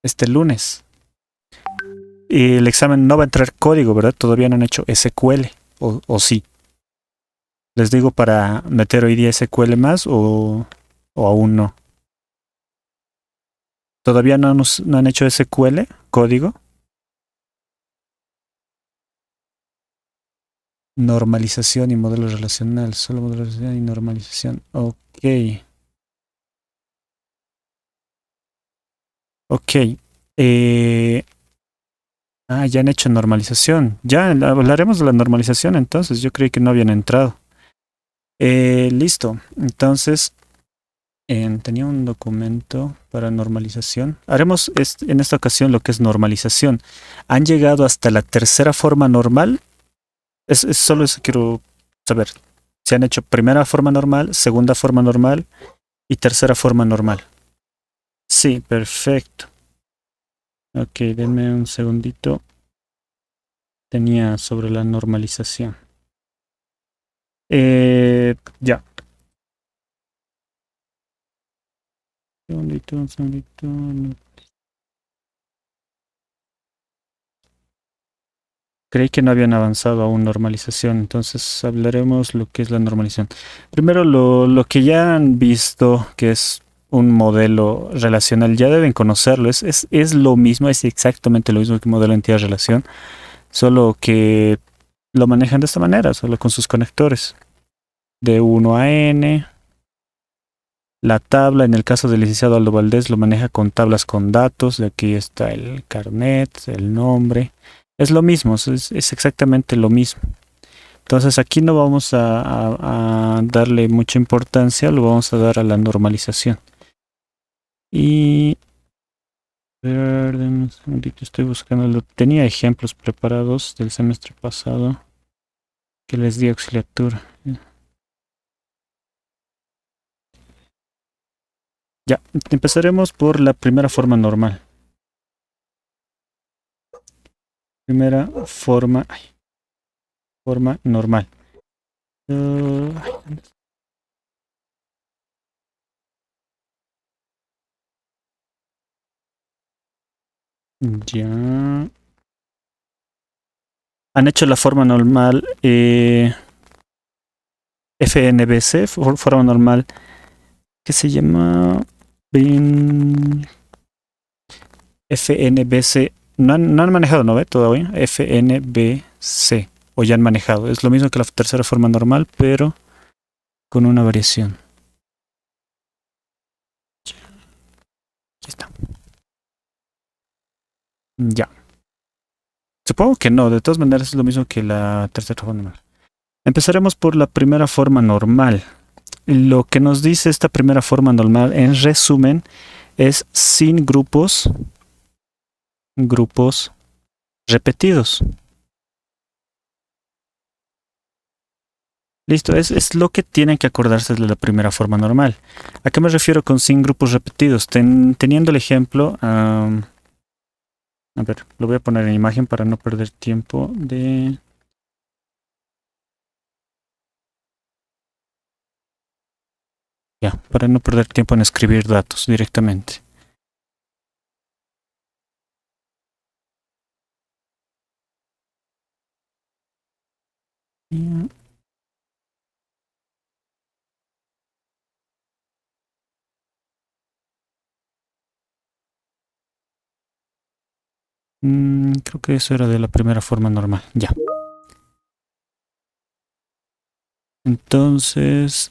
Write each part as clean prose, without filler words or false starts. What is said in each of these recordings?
este lunes. Y el examen no va a entrar código, ¿verdad? Todavía no han hecho SQL, o sí. Les digo para meter hoy día SQL más o aún no. ¿Todavía no han hecho SQL, código? Normalización y modelo relacional. Solo modelo relacional y normalización. Ok. Ok. Ya han hecho normalización. Ya hablaremos de la normalización entonces. Yo creí que no habían entrado. Listo. Entonces, tenía un documento para normalización. Haremos en esta ocasión lo que es normalización. ¿Han llegado hasta la tercera forma normal? Solo eso quiero saber. Si han hecho primera forma normal, segunda forma normal y tercera forma normal. Sí, perfecto. Ok, denme un segundito. Tenía sobre la normalización. Ya. Un segundito. Creí que no habían avanzado aún normalización, entonces hablaremos lo que es la normalización. Primero, lo que ya han visto, que es un modelo relacional, ya deben conocerlo. Es lo mismo, es exactamente lo mismo que un modelo de entidad-relación, solo que lo manejan de esta manera, solo con sus conectores. De 1 a n. La tabla, en el caso del licenciado Aldo Valdés, lo maneja con tablas con datos. De aquí está el carnet, el nombre. Es lo mismo, es exactamente lo mismo. Entonces aquí no vamos a darle mucha importancia, lo vamos a dar a la normalización. Y... un segundito, estoy buscando. Tenía ejemplos preparados del semestre pasado que les di auxiliatura. Ya, empezaremos por la primera forma normal. Primera forma, forma normal. Ya. Han hecho la forma normal FNBC, forma normal que se llama FNBC. No han manejado, ¿no ve? Todavía. FNBC. O ya han manejado. Es lo mismo que la tercera forma normal, pero con una variación. Aquí está. Ya. Supongo que no. De todas maneras es lo mismo que la tercera forma normal. Empezaremos por la primera forma normal. Lo que nos dice esta primera forma normal, en resumen, es sin grupos repetidos. Listo, es lo que tienen que acordarse de la primera forma normal. ¿A qué me refiero con sin grupos repetidos? Teniendo el ejemplo, a ver, lo voy a poner en imagen para no perder tiempo para no perder tiempo en escribir datos directamente. Creo que eso era de la primera forma normal. Ya. Entonces...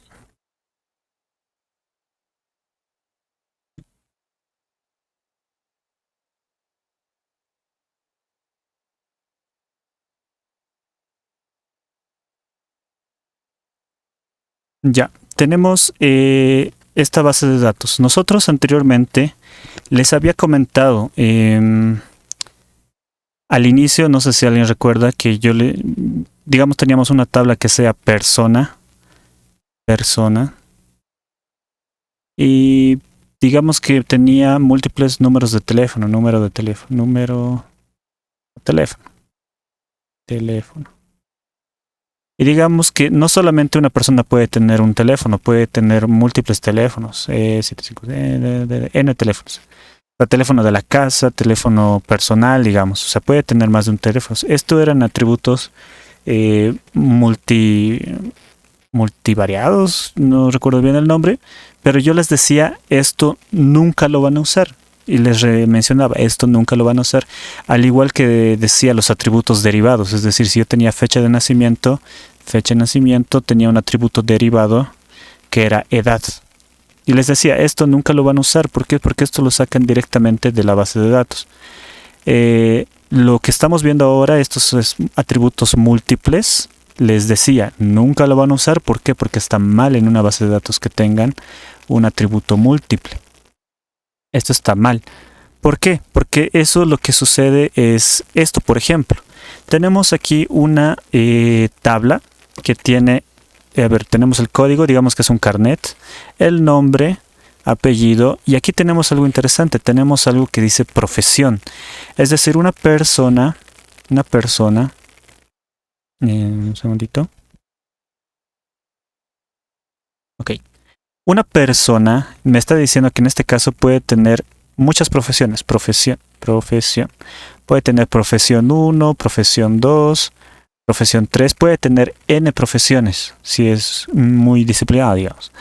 Ya, tenemos esta base de datos. Nosotros anteriormente les había comentado al inicio, no sé si alguien recuerda, que digamos, teníamos una tabla que sea persona, y digamos que tenía múltiples números de teléfono, teléfono. Y digamos que no solamente una persona puede tener un teléfono, puede tener múltiples teléfonos, N teléfonos. teléfono de la casa, teléfono personal, digamos. O sea, puede tener más de un teléfono. Esto eran atributos eh, multi, multivariados, no recuerdo bien el nombre, pero yo les decía, esto nunca lo van a usar. Y les mencionaba, esto nunca lo van a usar. Al igual que decía los atributos derivados, es decir, si yo tenía fecha de nacimiento, tenía un atributo derivado que era edad. Y les decía, esto nunca lo van a usar. ¿Por qué? Porque esto lo sacan directamente de la base de datos. Lo que estamos viendo ahora, estos atributos múltiples, les decía, nunca lo van a usar. ¿Por qué? Porque está mal en una base de datos que tengan un atributo múltiple. Esto está mal. ¿Por qué? Porque eso lo que sucede es esto, por ejemplo. Tenemos aquí una tabla que tiene, tenemos el código, digamos que es un carnet, el nombre, apellido, y aquí tenemos algo interesante, tenemos algo que dice profesión. Es decir, un segundito. Ok. Una persona me está diciendo que en este caso puede tener muchas profesiones. Profesión. Puede tener profesión 1, profesión 2, profesión 3. Puede tener N profesiones, si es muy disciplinado, digamos.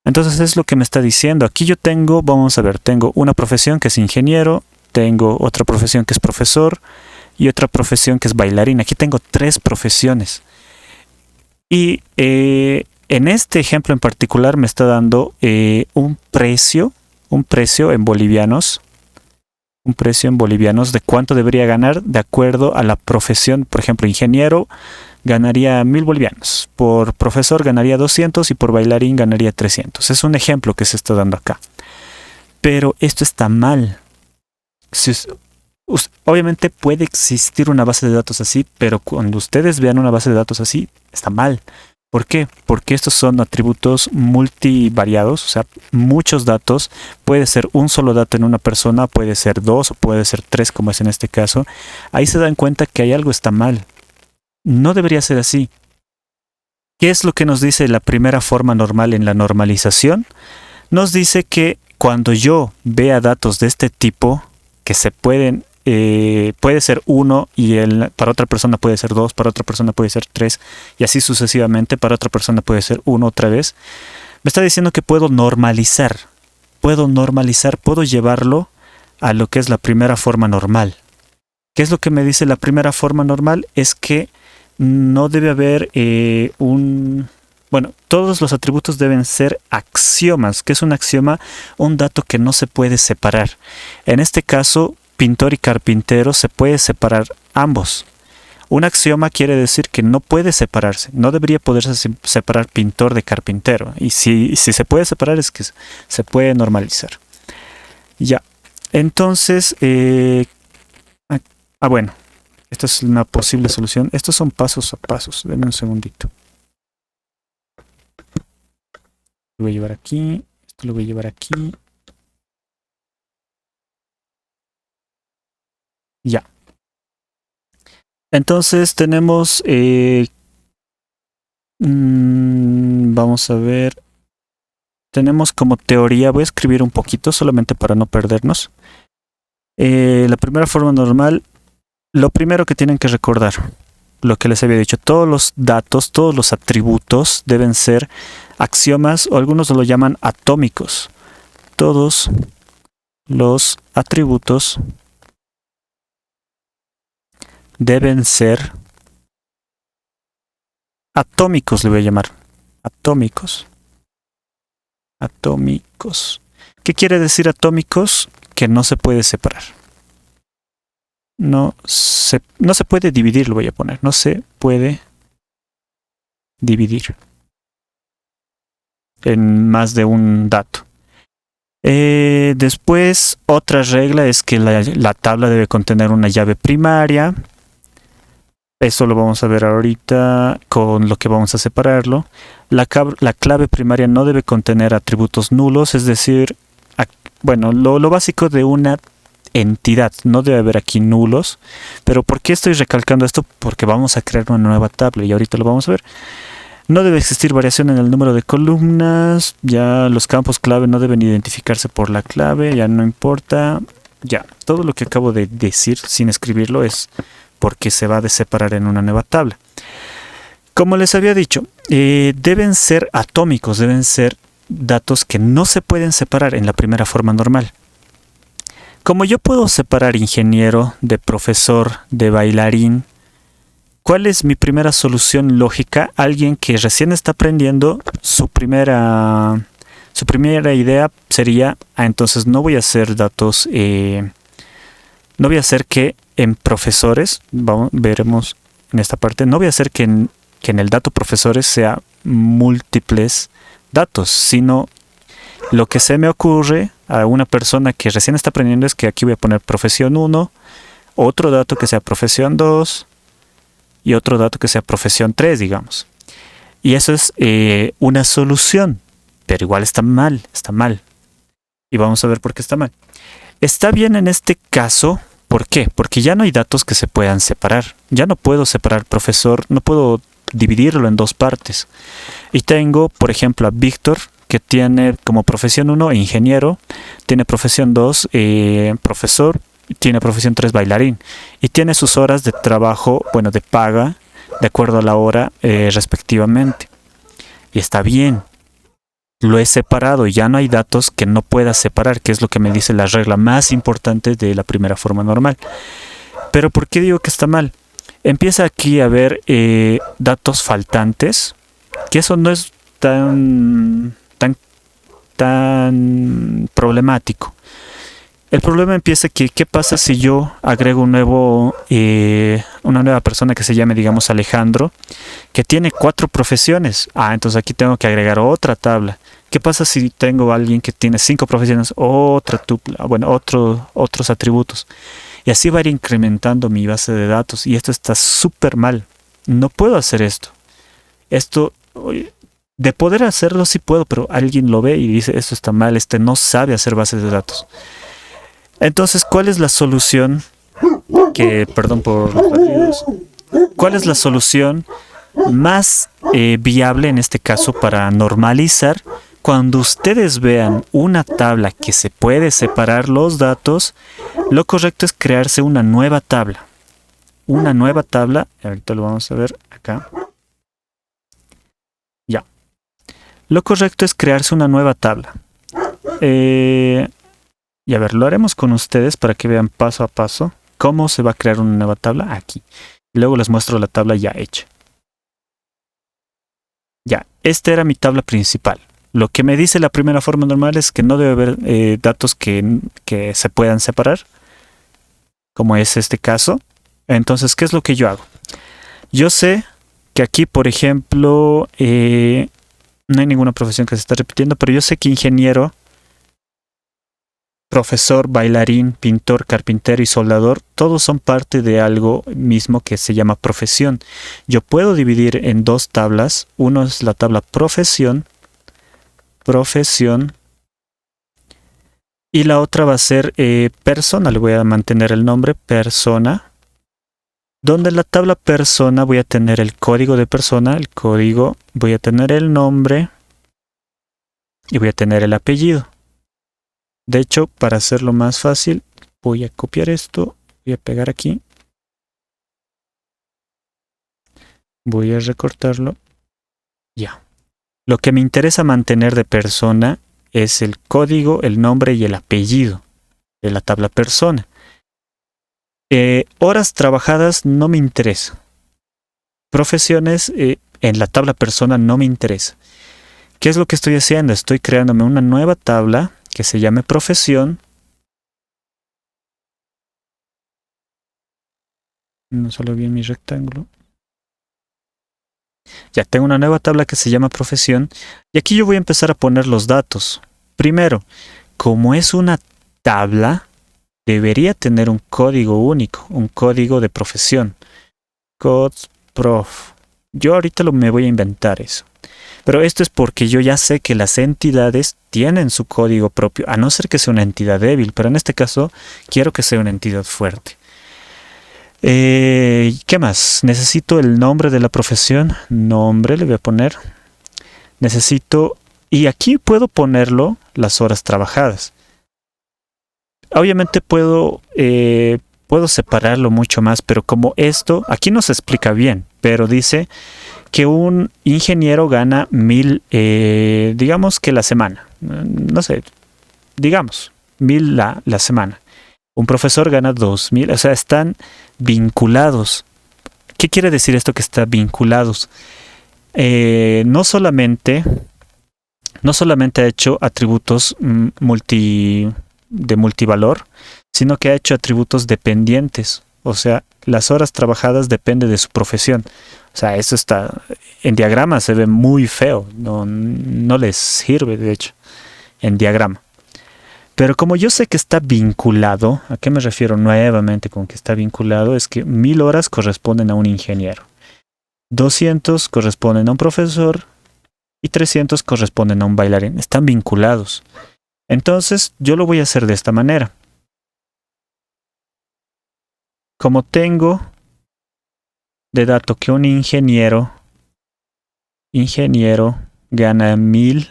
Entonces es lo que me está diciendo. Aquí yo tengo, vamos a ver, tengo una profesión que es ingeniero, tengo otra profesión que es profesor y otra profesión que es bailarín. Aquí tengo 3 profesiones. Y en este ejemplo en particular me está dando un precio en bolivianos, de cuánto debería ganar de acuerdo a la profesión. Por ejemplo, ingeniero ganaría 1000 bolivianos, por profesor ganaría 200 y por bailarín ganaría 300. Es un ejemplo que se está dando acá. Pero esto está mal. Obviamente puede existir una base de datos así, pero cuando ustedes vean una base de datos así, está mal. ¿Por qué? Porque estos son atributos multivariados, o sea, muchos datos. Puede ser un solo dato en una persona, puede ser 2 o puede ser 3, como es en este caso. Ahí se dan cuenta que hay algo está mal. No debería ser así. ¿Qué es lo que nos dice la primera forma normal en la normalización? Nos dice que cuando yo vea datos de este tipo, que se puede ser 1 y para otra persona puede ser 2, para otra persona puede ser 3 y así sucesivamente, para otra persona puede ser 1 otra vez. Me está diciendo que puedo normalizar, puedo llevarlo a lo que es la primera forma normal. ¿Qué es lo que me dice la primera forma normal? Es que no debe haber todos los atributos deben ser axiomas. ¿Qué es un axioma? Un dato que no se puede separar. En este caso, pintor y carpintero se puede separar ambos. Un axioma quiere decir que no puede separarse. No debería poderse separar pintor de carpintero. Y si se puede separar es que se puede normalizar. Ya. Entonces, bueno. Esta es una posible solución. Estos son pasos a pasos. Denme un segundito. Lo voy a llevar aquí. Esto lo voy a llevar aquí. Ya. Entonces tenemos... vamos a ver. Tenemos como teoría... Voy a escribir un poquito solamente para no perdernos. La primera forma normal... Lo primero que tienen que recordar, lo que les había dicho, todos los datos, todos los atributos deben ser axiomas o algunos lo llaman atómicos. Todos los atributos deben ser atómicos, le voy a llamar. Atómicos. ¿Qué quiere decir atómicos? Que no se puede separar. No se puede dividir, lo voy a poner. No se puede dividir en más de un dato. Después, otra regla es que la tabla debe contener una llave primaria. Eso lo vamos a ver ahorita con lo que vamos a separarlo. La clave primaria no debe contener atributos nulos, es decir, lo básico de una entidad. No debe haber aquí nulos. Pero ¿por qué estoy recalcando esto? Porque vamos a crear una nueva tabla y ahorita lo vamos a ver. No debe existir variación en el número de columnas. Ya los campos clave no deben identificarse por la clave. Ya no importa. Ya, todo lo que acabo de decir sin escribirlo es porque se va a separar en una nueva tabla. Como les había dicho, deben ser atómicos, deben ser datos que no se pueden separar en la primera forma normal. Como yo puedo separar ingeniero de profesor, de bailarín, ¿cuál es mi primera solución lógica? Alguien que recién está aprendiendo, su primera idea sería, entonces no voy a hacer datos, no voy a hacer que en profesores, veremos en esta parte, no voy a hacer que en el dato profesores sea múltiples datos, sino lo que se me ocurre a una persona que recién está aprendiendo es que aquí voy a poner profesión 1, otro dato que sea profesión 2 y otro dato que sea profesión 3, digamos. Y eso es una solución, pero igual está mal, está mal. Y vamos a ver por qué está mal. Está bien en este caso, ¿por qué? Porque ya no hay datos que se puedan separar. Ya no puedo separar profesor, no puedo dividirlo en dos partes. Y tengo, por ejemplo, a Víctor, que tiene como profesión 1 ingeniero, tiene profesión 2 profesor, tiene profesión 3 bailarín, y tiene sus horas de trabajo, bueno, de paga, de acuerdo a la hora respectivamente. Y está bien, lo he separado y ya no hay datos que no pueda separar, que es lo que me dice la regla más importante de la primera forma normal. Pero ¿por qué digo que está mal? Empieza aquí a haber datos faltantes, que eso no es tan problemático. El problema empieza aquí, ¿qué pasa si yo agrego una nueva persona que se llame, digamos, Alejandro, que tiene 4 profesiones? Entonces aquí tengo que agregar otra tabla. ¿Qué pasa si tengo a alguien que tiene 5 profesiones? Otra tupla, bueno, otros atributos. Y así va a ir incrementando mi base de datos. Y esto está súper mal. No puedo hacer esto. Esto, de poder hacerlo sí puedo, pero alguien lo ve y dice, esto está mal, no sabe hacer bases de datos. Entonces, ¿cuál es la solución? Perdón por los ladridos. ¿Cuál es la solución más viable en este caso para normalizar? Cuando ustedes vean una tabla que se puede separar los datos, lo correcto es crearse una nueva tabla. Una nueva tabla, ahorita lo vamos a ver acá. Ya. Lo correcto es crearse una nueva tabla. Y a ver, lo haremos con ustedes para que vean paso a paso cómo se va a crear una nueva tabla aquí. Y luego les muestro la tabla ya hecha. Ya, esta era mi tabla principal. Lo que me dice la primera forma normal es que no debe haber datos que se puedan separar, como es este caso. Entonces, ¿qué es lo que yo hago? Yo sé que aquí, por ejemplo, no hay ninguna profesión que se está repitiendo, pero yo sé que ingeniero, profesor, bailarín, pintor, carpintero y soldador, todos son parte de algo mismo que se llama profesión. Yo puedo dividir en dos tablas. Uno es la tabla profesión, y la otra va a ser persona. Le voy a mantener el nombre persona, donde en la tabla persona voy a tener el código de persona, voy a tener el nombre y voy a tener el apellido. De hecho, para hacerlo más fácil, voy a copiar esto, voy a pegar aquí, voy a recortarlo, ya. Lo que me interesa mantener de persona es el código, el nombre y el apellido de la tabla persona. Horas trabajadas no me interesa. Profesiones en la tabla persona no me interesa. ¿Qué es lo que estoy haciendo? Estoy creándome una nueva tabla que se llame profesión. No solo bien mi rectángulo. Ya tengo una nueva tabla que se llama profesión. Y aquí yo voy a empezar a poner los datos. Primero, como es una tabla, debería tener un código único, un código de profesión. Codes prof. Yo ahorita me voy a inventar eso. Pero esto es porque yo ya sé que las entidades tienen su código propio, a no ser que sea una entidad débil, pero en este caso quiero que sea una entidad fuerte. ¿Qué más? Necesito el nombre de la profesión. Nombre le voy a poner. Necesito... Y aquí puedo ponerlo las horas trabajadas. Obviamente puedo separarlo mucho más, pero como esto, aquí no se explica bien, pero dice que un ingeniero gana 1000, digamos que la semana. No sé, digamos, 1000 la semana. Un profesor gana 2000, o sea, están vinculados. ¿Qué quiere decir esto que está vinculados? No solamente ha hecho atributos de multivalor, sino que ha hecho atributos dependientes. O sea, las horas trabajadas dependen de su profesión. O sea, eso está en diagrama, se ve muy feo. No les sirve, de hecho, en diagrama. Pero como yo sé que está vinculado, ¿a qué me refiero nuevamente con que está vinculado? Es que 1000 horas corresponden a un ingeniero, 200 corresponden a un profesor y 300 corresponden a un bailarín. Están vinculados. Entonces, yo lo voy a hacer de esta manera. Como tengo de dato que un ingeniero gana 1000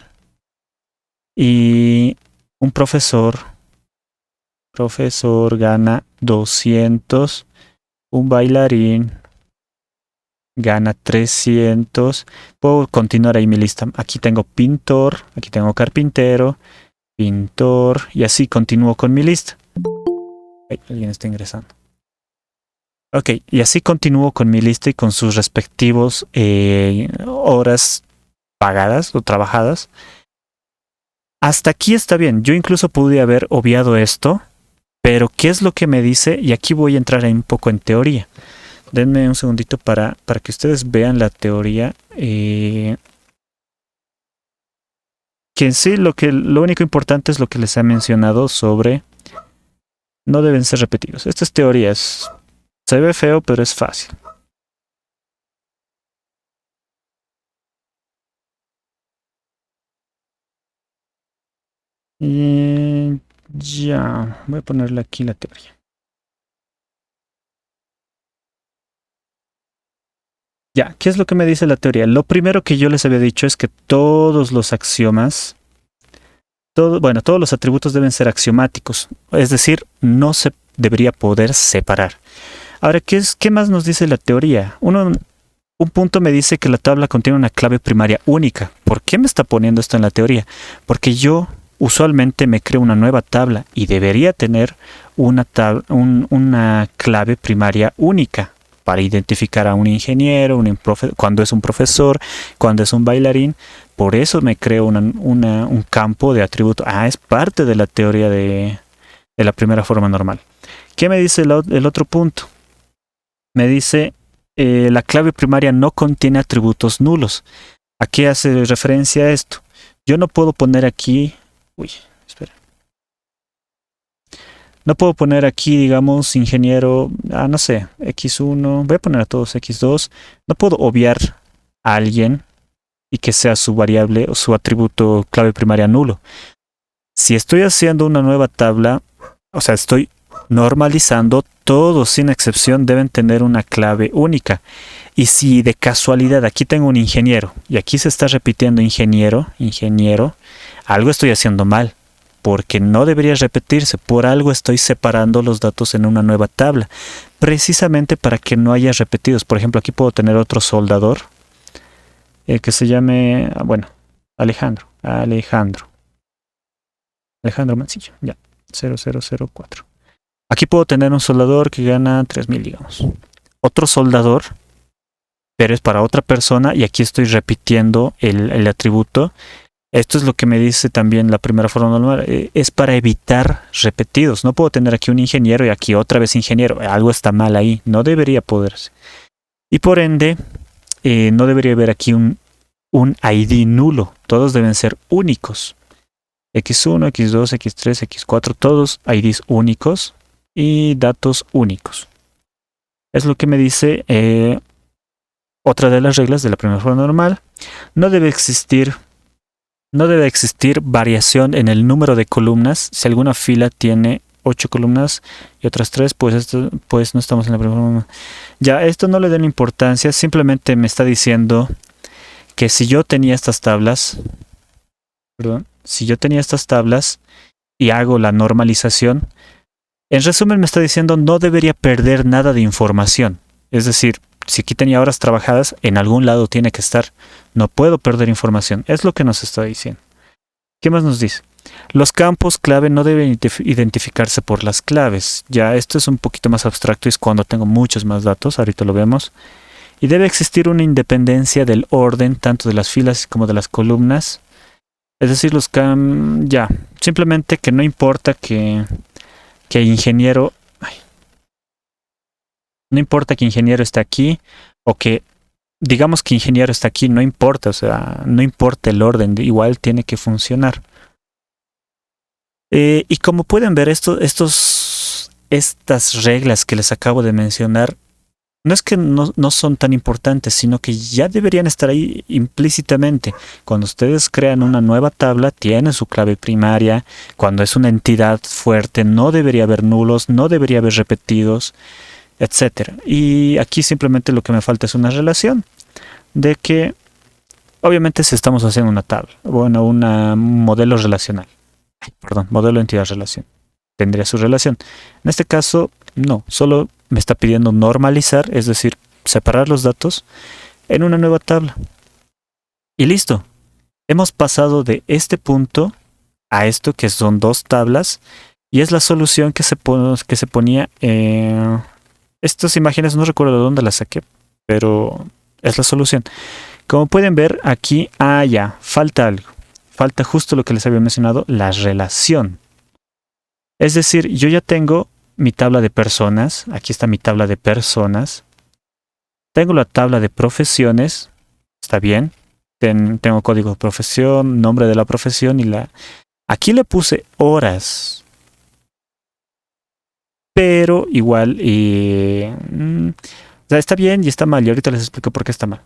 y un profesor gana 200, un bailarín gana 300. Puedo continuar ahí mi lista. Aquí tengo pintor, aquí tengo carpintero, pintor, y así continúo con mi lista. Ay, alguien está ingresando. Ok, y así continúo con mi lista y con sus respectivos horas pagadas o trabajadas. Hasta aquí está bien. Yo incluso pude haber obviado esto, pero ¿qué es lo que me dice? Y aquí voy a entrar un poco en teoría. Denme un segundito para que ustedes vean la teoría. Que en sí lo único importante es lo que les he mencionado sobre no deben ser repetidos. Esta es teoría. Se ve feo, pero es fácil. Ya, voy a ponerle aquí la teoría. Ya, ¿qué es lo que me dice la teoría? Lo primero que yo les había dicho es que todos los axiomas, todos los atributos deben ser axiomáticos, es decir, no se debería poder separar. Ahora, ¿qué más nos dice la teoría? Un punto me dice que la tabla contiene una clave primaria única. ¿Por qué me está poniendo esto en la teoría? Porque yo usualmente me creo una nueva tabla y debería tener una clave primaria única para identificar a un ingeniero, cuando es un profesor, cuando es un bailarín. Por eso me creo un campo de atributo. Es parte de la teoría de la primera forma normal. ¿Qué me dice el otro punto? Me dice la clave primaria no contiene atributos nulos. ¿A qué hace referencia esto? Yo no puedo poner aquí... espera. No puedo poner aquí, digamos, ingeniero, no sé, X1, voy a poner a todos X2. No puedo obviar a alguien y que sea su variable o su atributo clave primaria nulo. Si estoy haciendo una nueva tabla, o sea, estoy normalizando, todos sin excepción deben tener una clave única. Y si de casualidad aquí tengo un ingeniero y aquí se está repitiendo ingeniero, algo estoy haciendo mal, porque no debería repetirse. Por algo estoy separando los datos en una nueva tabla, precisamente para que no haya repetidos. Por ejemplo, aquí puedo tener otro soldador que se llame, Alejandro Mancillo, ya, 0004. Aquí puedo tener un soldador que gana 3000, digamos. Otro soldador, pero es para otra persona, y aquí estoy repitiendo el atributo. Esto es lo que me dice también la primera forma normal. Es para evitar repetidos. No puedo tener aquí un ingeniero y aquí otra vez ingeniero. Algo está mal ahí. No debería poderse. Y por ende, no debería haber aquí un ID nulo. Todos deben ser únicos. X1, X2, X3, X4, todos IDs únicos y datos únicos. Es lo que me dice otra de las reglas de la primera forma normal. No debe existir variación en el número de columnas si alguna fila tiene 8 columnas y otras 3, pues no estamos en la primera. Ya, esto no le den importancia, simplemente me está diciendo que si yo tenía estas tablas, y hago la normalización, en resumen me está diciendo no debería perder nada de información. Es decir, si aquí tenía horas trabajadas, en algún lado tiene que estar. No puedo perder información. Es lo que nos está diciendo. ¿Qué más nos dice? Los campos clave no deben identificarse por las claves. Ya esto es un poquito más abstracto y es cuando tengo muchos más datos. Ahorita lo vemos. Y debe existir una independencia del orden, tanto de las filas como de las columnas. Es decir, ya. Simplemente que no importa que ingeniero... No importa que ingeniero esté aquí o que digamos que ingeniero está aquí, no importa, o sea, no importa el orden, igual tiene que funcionar. Y como pueden ver, estas reglas que les acabo de mencionar, no es que no son tan importantes, sino que ya deberían estar ahí implícitamente. Cuando ustedes crean una nueva tabla, tienen su clave primaria. Cuando es una entidad fuerte, no debería haber nulos, no debería haber repetidos, etcétera. Y aquí simplemente lo que me falta es una relación de que obviamente si estamos haciendo una tabla, bueno, un modelo relacional, modelo entidad relación, tendría su relación. En este caso no, solo me está pidiendo normalizar, es decir, separar los datos en una nueva tabla y listo. Hemos pasado de este punto a esto, que son dos tablas, y es la solución que se ponía. Estas imágenes no recuerdo de dónde las saqué, pero es la solución. Como pueden ver aquí, ya, falta algo. Falta justo lo que les había mencionado, la relación. Es decir, yo ya tengo mi tabla de personas. Aquí está mi tabla de personas. Tengo la tabla de profesiones. Está bien. Tengo código de profesión, nombre de la profesión y Aquí le puse horas. Pero igual, o sea, está bien y está mal, y ahorita les explico por qué está mal.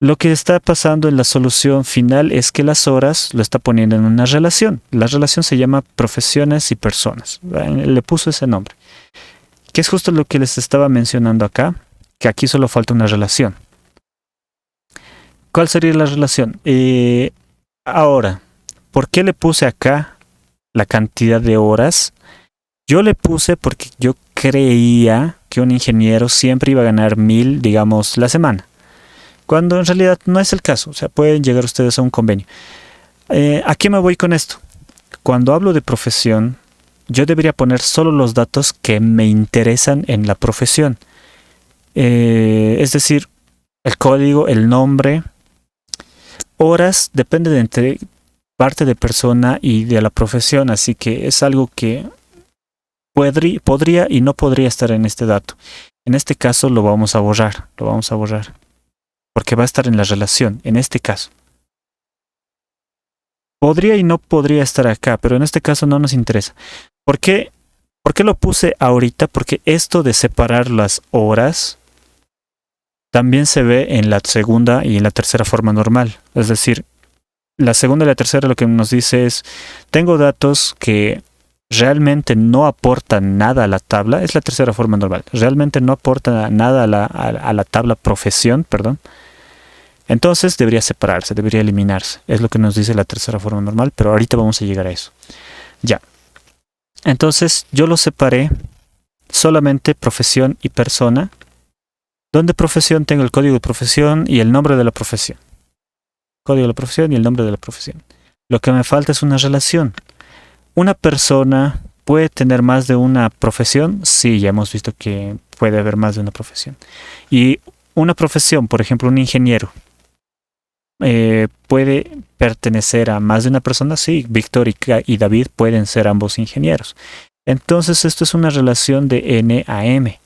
Lo que está pasando en la solución final es que las horas lo está poniendo en una relación. La relación se llama profesiones y personas. Le puso ese nombre. Que es justo lo que les estaba mencionando acá, que aquí solo falta una relación. ¿Cuál sería la relación? Ahora, ¿por qué le puse acá la cantidad de horas? Yo le puse porque yo creía que un ingeniero siempre iba a ganar 1000, digamos, la semana. Cuando en realidad no es el caso. O sea, pueden llegar ustedes a un convenio. ¿A qué me voy con esto? Cuando hablo de profesión, yo debería poner solo los datos que me interesan en la profesión. Es decir, el código, el nombre. Horas depende de entre parte de persona y de la profesión. Así que es algo que podría y no podría estar en este dato. En este caso lo vamos a borrar. Porque va a estar en la relación, en este caso. Podría y no podría estar acá, pero en este caso no nos interesa. ¿Por qué lo puse ahorita? Porque esto de separar las horas también se ve en la segunda y en la tercera forma normal. Es decir, la segunda y la tercera lo que nos dice es, tengo datos que realmente no aportan nada a la tabla. Es la tercera forma normal. Realmente no aporta nada a la tabla profesión, perdón. Entonces debería separarse, debería eliminarse. Es lo que nos dice la tercera forma normal, pero ahorita vamos a llegar a eso. Ya. Entonces yo lo separé solamente profesión y persona. Donde profesión tengo el código de profesión y el nombre de la profesión. Código de la profesión y el nombre de la profesión. Lo que me falta es una relación. ¿Una persona puede tener más de una profesión? Sí, ya hemos visto que puede haber más de una profesión. Y una profesión, por ejemplo, un ingeniero, ¿puede pertenecer a más de una persona? Sí, Víctor y David pueden ser ambos ingenieros. Entonces esto es una relación de N a M.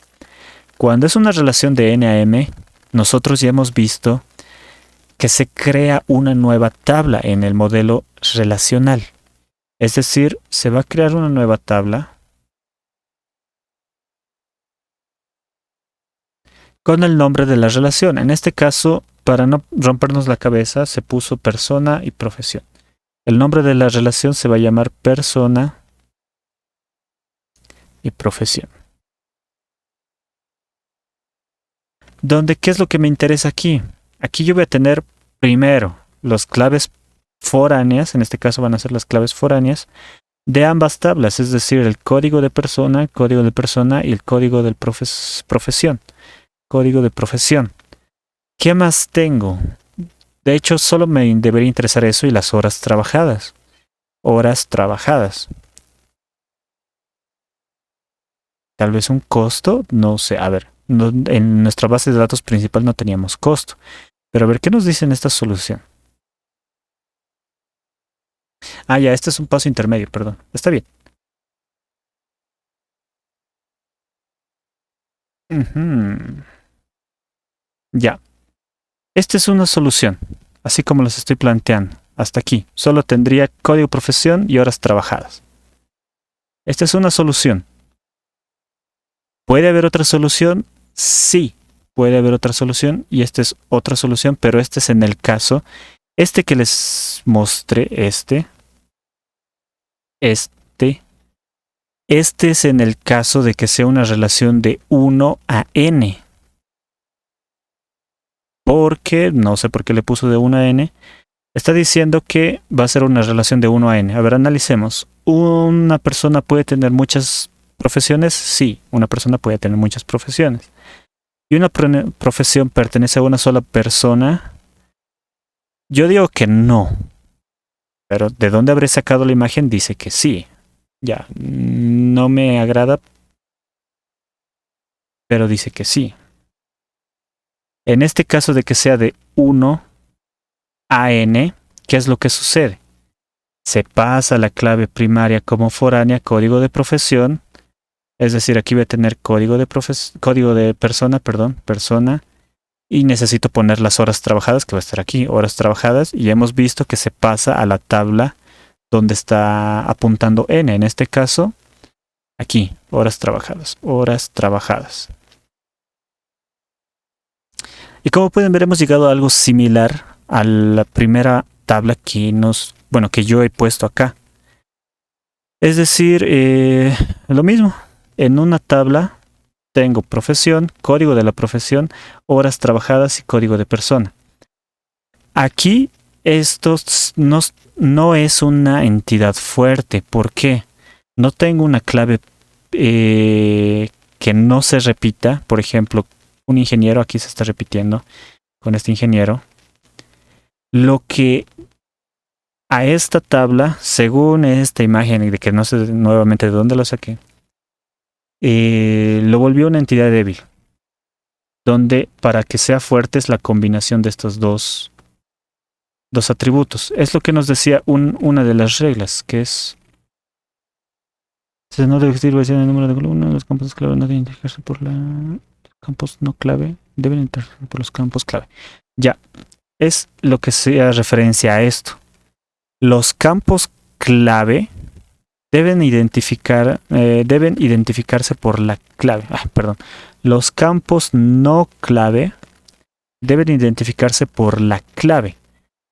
Cuando es una relación de N a M, nosotros ya hemos visto que se crea una nueva tabla en el modelo relacional. Es decir, se va a crear una nueva tabla con el nombre de la relación. En este caso, para no rompernos la cabeza, se puso persona y profesión. El nombre de la relación se va a llamar persona y profesión. Donde, ¿qué es lo que me interesa aquí? Aquí yo voy a tener primero las claves foráneas, en este caso van a ser las claves foráneas, de ambas tablas, es decir, el código de persona y el código de profesión. Código de profesión. ¿Qué más tengo? De hecho, solo me debería interesar eso y las horas trabajadas. Horas trabajadas. Tal vez un costo, no sé, a ver, en nuestra base de datos principal no teníamos costo. Pero a ver, ¿qué nos dice en esta solución? Ah, ya, este es un paso intermedio, perdón. Está bien. Ya. Esta es una solución, así como las estoy planteando. Hasta aquí. Solo tendría código profesión y horas trabajadas. Esta es una solución. ¿Puede haber otra solución? Sí, puede haber otra solución y esta es otra solución, pero este es en el caso, este que les mostré, este es en el caso de que sea una relación de 1 a n. Porque, no sé por qué le puso de 1 a n, está diciendo que va a ser una relación de 1 a n. A ver, analicemos. ¿Una persona puede tener muchas profesiones? Sí, una persona puede tener muchas profesiones. ¿Y una profesión pertenece a una sola persona? Yo digo que no. Pero ¿de dónde habré sacado la imagen? Dice que sí. Ya, no me agrada, pero dice que sí. En este caso de que sea de 1 a n, ¿qué es lo que sucede? Se pasa la clave primaria como foránea, código de profesión, es decir, aquí voy a tener código de persona, y necesito poner las horas trabajadas, que va a estar aquí, horas trabajadas, y hemos visto que se pasa a la tabla donde está apuntando n, en este caso, aquí, horas trabajadas. Y como pueden ver, hemos llegado a algo similar a la primera tabla que yo he puesto acá. Es decir, lo mismo. En una tabla tengo profesión, código de la profesión, horas trabajadas y código de persona. Aquí esto no es una entidad fuerte. ¿Por qué? No tengo una clave que no se repita. Por ejemplo, un ingeniero, aquí se está repitiendo con este ingeniero. Lo que a esta tabla, según esta imagen, de que no sé nuevamente de dónde lo saqué, lo volvió una entidad débil, donde para que sea fuerte es la combinación de estos dos atributos. Es lo que nos decía una de las reglas, que es: no debe existir variación en el número de columnas, los campos clave no deben identificarse por los campos no clave, deben identificarse por los campos clave. Ya, es lo que sea referencia a esto. Los campos clave deben identificarse por la clave. Los campos no clave deben identificarse por la clave.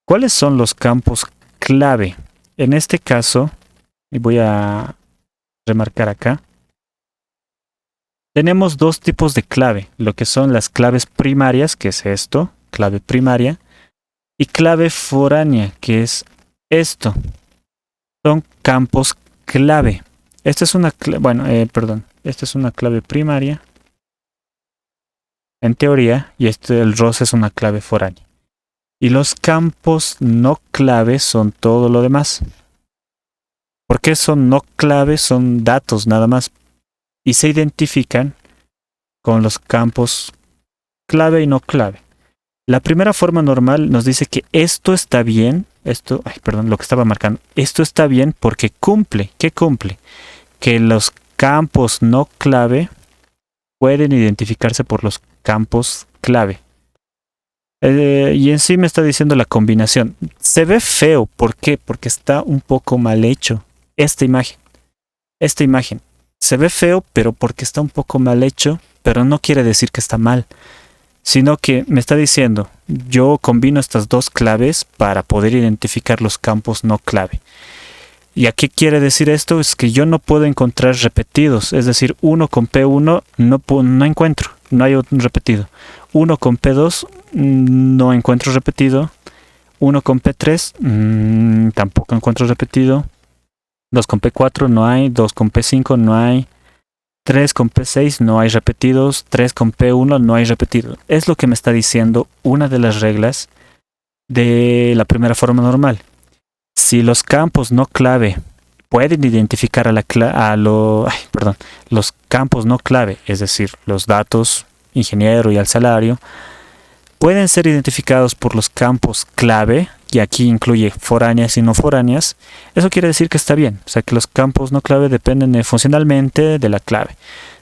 ¿Cuáles son los campos clave? En este caso, y voy a remarcar acá, tenemos dos tipos de clave, lo que son las claves primarias, que es esto, clave primaria, y clave foránea, que es esto. Son campos clave. Esta es una clave primaria, en teoría, y el ROS es una clave foránea. Y los campos no clave son todo lo demás. ¿Por qué son no clave? Son datos nada más. Y se identifican con los campos clave y no clave. La primera forma normal nos dice que esto está bien. Lo que estaba marcando. Esto está bien porque cumple. ¿Qué cumple? Que los campos no clave pueden identificarse por los campos clave. Y en sí me está diciendo la combinación. Se ve feo. ¿Por qué? Porque está un poco mal hecho. Esta imagen. Se ve feo, pero porque está un poco mal hecho, pero no quiere decir que está mal. Sino que me está diciendo, yo combino estas dos claves para poder identificar los campos no clave. ¿Y a qué quiere decir esto? Es que yo no puedo encontrar repetidos. Es decir, 1 con P1 no encuentro. No hay un repetido. 1 con P2 no encuentro repetido. 1 con P3 tampoco encuentro repetido. 2 con P4 no hay. 2 con P5 no hay. 3 con P6 no hay repetidos. 3 con P1 no hay repetido. Es lo que me está diciendo una de las reglas de la primera forma normal. Si los campos no clave pueden identificar los campos no clave, es decir, los datos, ingeniero y el salario, pueden ser identificados por los campos clave, y aquí incluye foráneas y no foráneas. Eso quiere decir que está bien, o sea que los campos no clave dependen funcionalmente de la clave.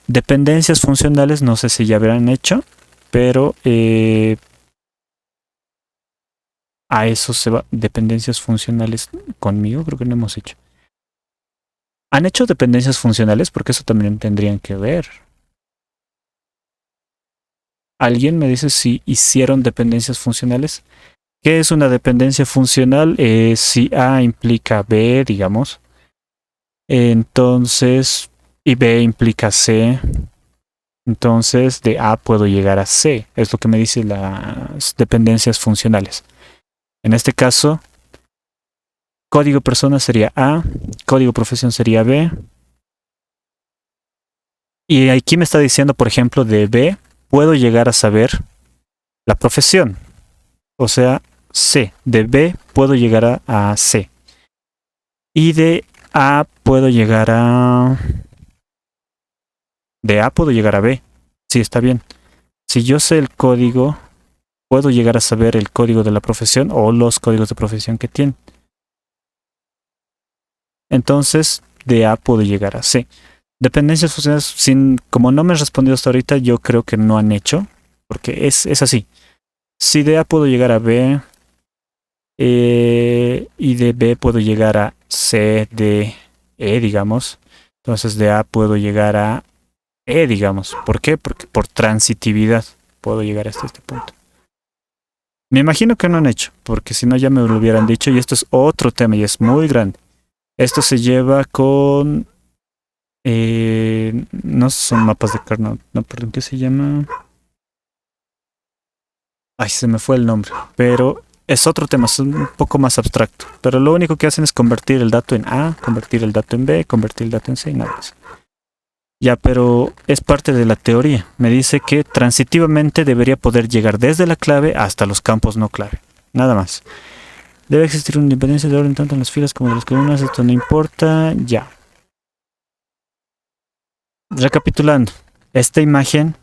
Dependencias funcionales, no sé si ya habrán hecho, pero a eso se va. Dependencias funcionales conmigo, creo que no hemos hecho. ¿Han hecho dependencias funcionales? Porque eso también tendrían que ver. ¿Alguien me dice si hicieron dependencias funcionales? ¿Qué es una dependencia funcional? Si A implica B, digamos, entonces, y B implica C, entonces de A puedo llegar a C. Es lo que me dicen las dependencias funcionales. En este caso, código persona sería A, código profesión sería B. Y aquí me está diciendo, por ejemplo, de B puedo llegar a saber la profesión. O sea, C. De B puedo llegar a C. Y de A puedo llegar a... De A puedo llegar a B. Sí, está bien. Si yo sé el código, puedo llegar a saber el código de la profesión o los códigos de profesión que tiene. Entonces, de A puedo llegar a C. Dependencias funcionales, como no me han respondido hasta ahorita, yo creo que no han hecho, porque es así. Si de A puedo llegar a B, y de B puedo llegar a C, D, E, digamos. Entonces de A puedo llegar a E, digamos. ¿Por qué? Porque por transitividad puedo llegar hasta este punto. Me imagino que no han hecho, porque si no ya me lo hubieran dicho, y esto es otro tema y es muy grande. Esto se lleva con... no son mapas de Carnot, no, perdón, ¿qué se llama? Ay, se me fue el nombre, pero es otro tema, es un poco más abstracto. Pero lo único que hacen es convertir el dato en A, convertir el dato en B, convertir el dato en C y nada más. Ya, pero es parte de la teoría. Me dice que transitivamente debería poder llegar desde la clave hasta los campos no clave. Nada más. Debe existir una independencia de orden tanto en las filas como en las columnas. Esto no importa. Ya. Recapitulando. Esta imagen,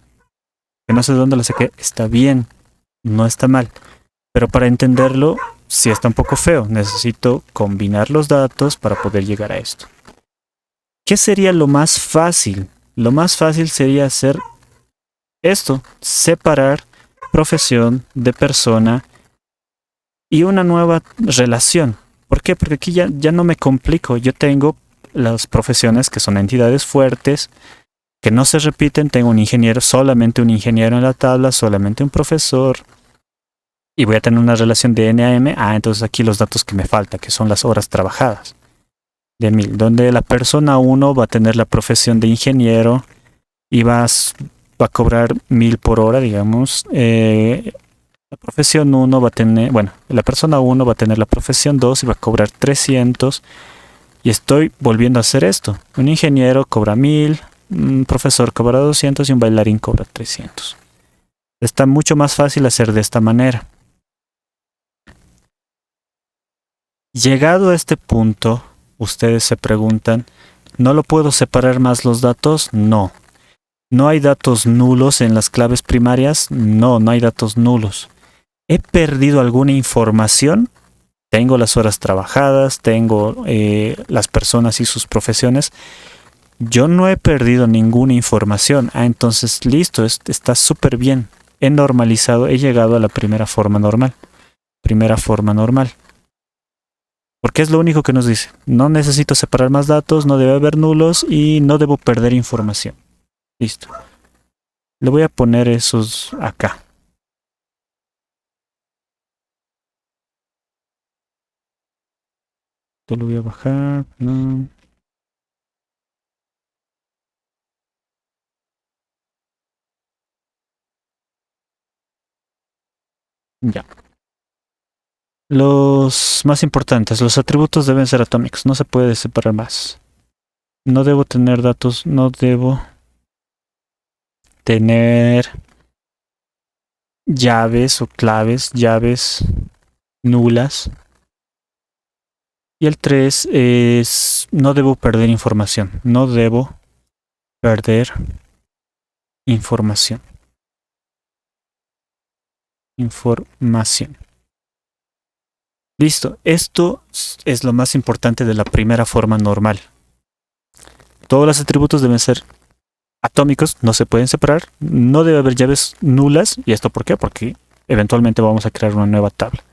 que no sé de dónde la saqué, está bien. No está mal. Pero para entenderlo, sí está un poco feo. Necesito combinar los datos para poder llegar a esto. ¿Qué sería lo más fácil? Lo más fácil sería hacer esto, separar profesión de persona y una nueva relación. ¿Por qué? Porque aquí ya no me complico. Yo tengo las profesiones que son entidades fuertes, que no se repiten. Tengo un ingeniero, solamente un ingeniero en la tabla, solamente un profesor. Y voy a tener una relación de N a M. Entonces aquí los datos que me faltan, que son las horas trabajadas. De 1000, donde la persona 1 va a tener la profesión de ingeniero y va a cobrar 1000 por hora, digamos. La profesión 1 va a tener, bueno, la persona 1 va a tener la profesión 2 y va a cobrar 300. Y estoy volviendo a hacer esto. Un ingeniero cobra 1000, un profesor cobra 200 y un bailarín cobra 300. Está mucho más fácil hacer de esta manera. Llegado a este punto, ustedes se preguntan, ¿no lo puedo separar más los datos? No. ¿No hay datos nulos en las claves primarias? No, no hay datos nulos. ¿He perdido alguna información? Tengo las horas trabajadas, tengo las personas y sus profesiones. Yo no he perdido ninguna información. Entonces listo, está súper bien. He normalizado, he llegado a la primera forma normal. Primera forma normal. Porque es lo único que nos dice. No necesito separar más datos, no debe haber nulos y no debo perder información. Listo. Le voy a poner esos acá. Esto lo voy a bajar. No. Ya. Los más importantes, los atributos deben ser atómicos, no se puede separar más. No debo tener datos, no debo tener llaves o claves, llaves nulas. Y el 3 es, no debo perder información, no debo perder información. Información. Listo, esto es lo más importante de la primera forma normal. Todos los atributos deben ser atómicos, no se pueden separar, no debe haber llaves nulas. ¿Y esto por qué? Porque eventualmente vamos a crear una nueva tabla.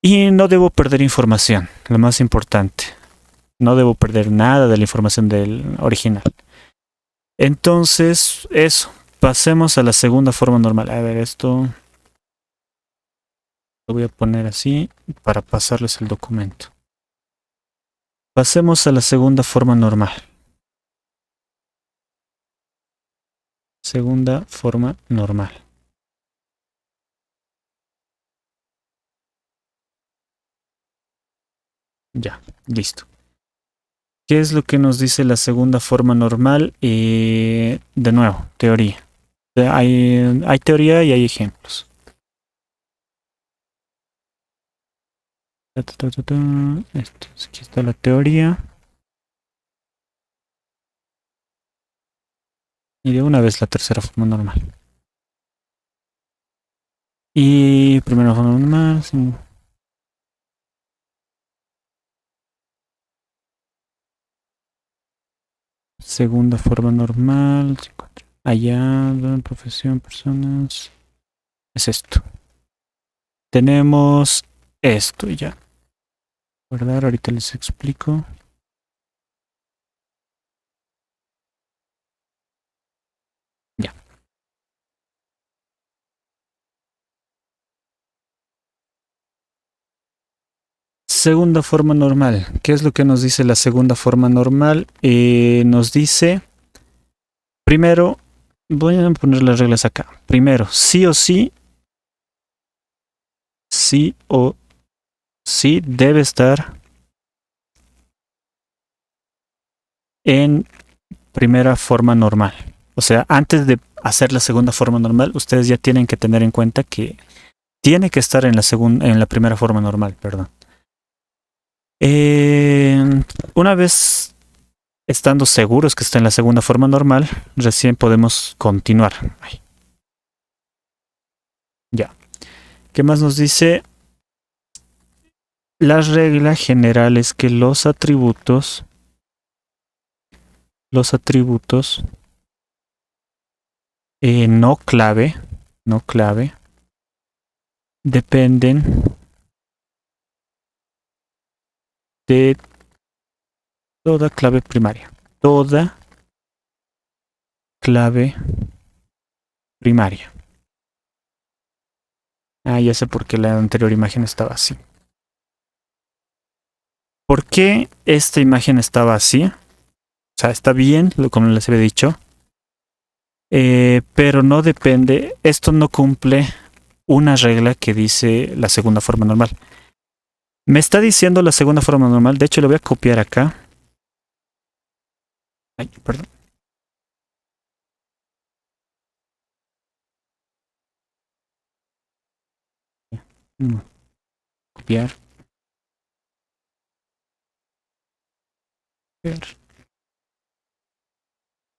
Y no debo perder información, lo más importante. No debo perder nada de la información del original. Entonces, eso. Pasemos a la segunda forma normal. A ver, esto lo voy a poner así para pasarles el documento. Pasemos a la segunda forma normal. Segunda forma normal. Ya, listo. ¿Qué es lo que nos dice la segunda forma normal? De nuevo, teoría. Hay teoría y hay ejemplos. Esto, aquí está la teoría. Y de una vez la tercera forma normal. Y primera forma normal. Sí. Segunda forma normal. Allá, profesión, personas. Es esto. Tenemos esto ya. ¿Verdad? Ahorita les explico. Ya. Segunda forma normal. ¿Qué es lo que nos dice la segunda forma normal? Nos dice, primero, voy a poner las reglas acá. Primero, sí o sí debe estar en primera forma normal. O sea, antes de hacer la segunda forma normal, ustedes ya tienen que tener en cuenta que tiene que estar en la primera forma normal, perdón. Una vez estando seguros que está en la segunda forma normal, recién podemos continuar. Ay. Ya. ¿Qué más nos dice? La regla general es que los atributos no clave, dependen de toda clave primaria. Toda clave primaria. Ah, ya sé por qué la anterior imagen estaba así. ¿Por qué esta imagen estaba así? O sea, está bien, como les había dicho. Pero no depende, esto no cumple una regla que dice la segunda forma normal. Me está diciendo la segunda forma normal, de hecho lo voy a copiar acá. Ay, perdón. Copiar.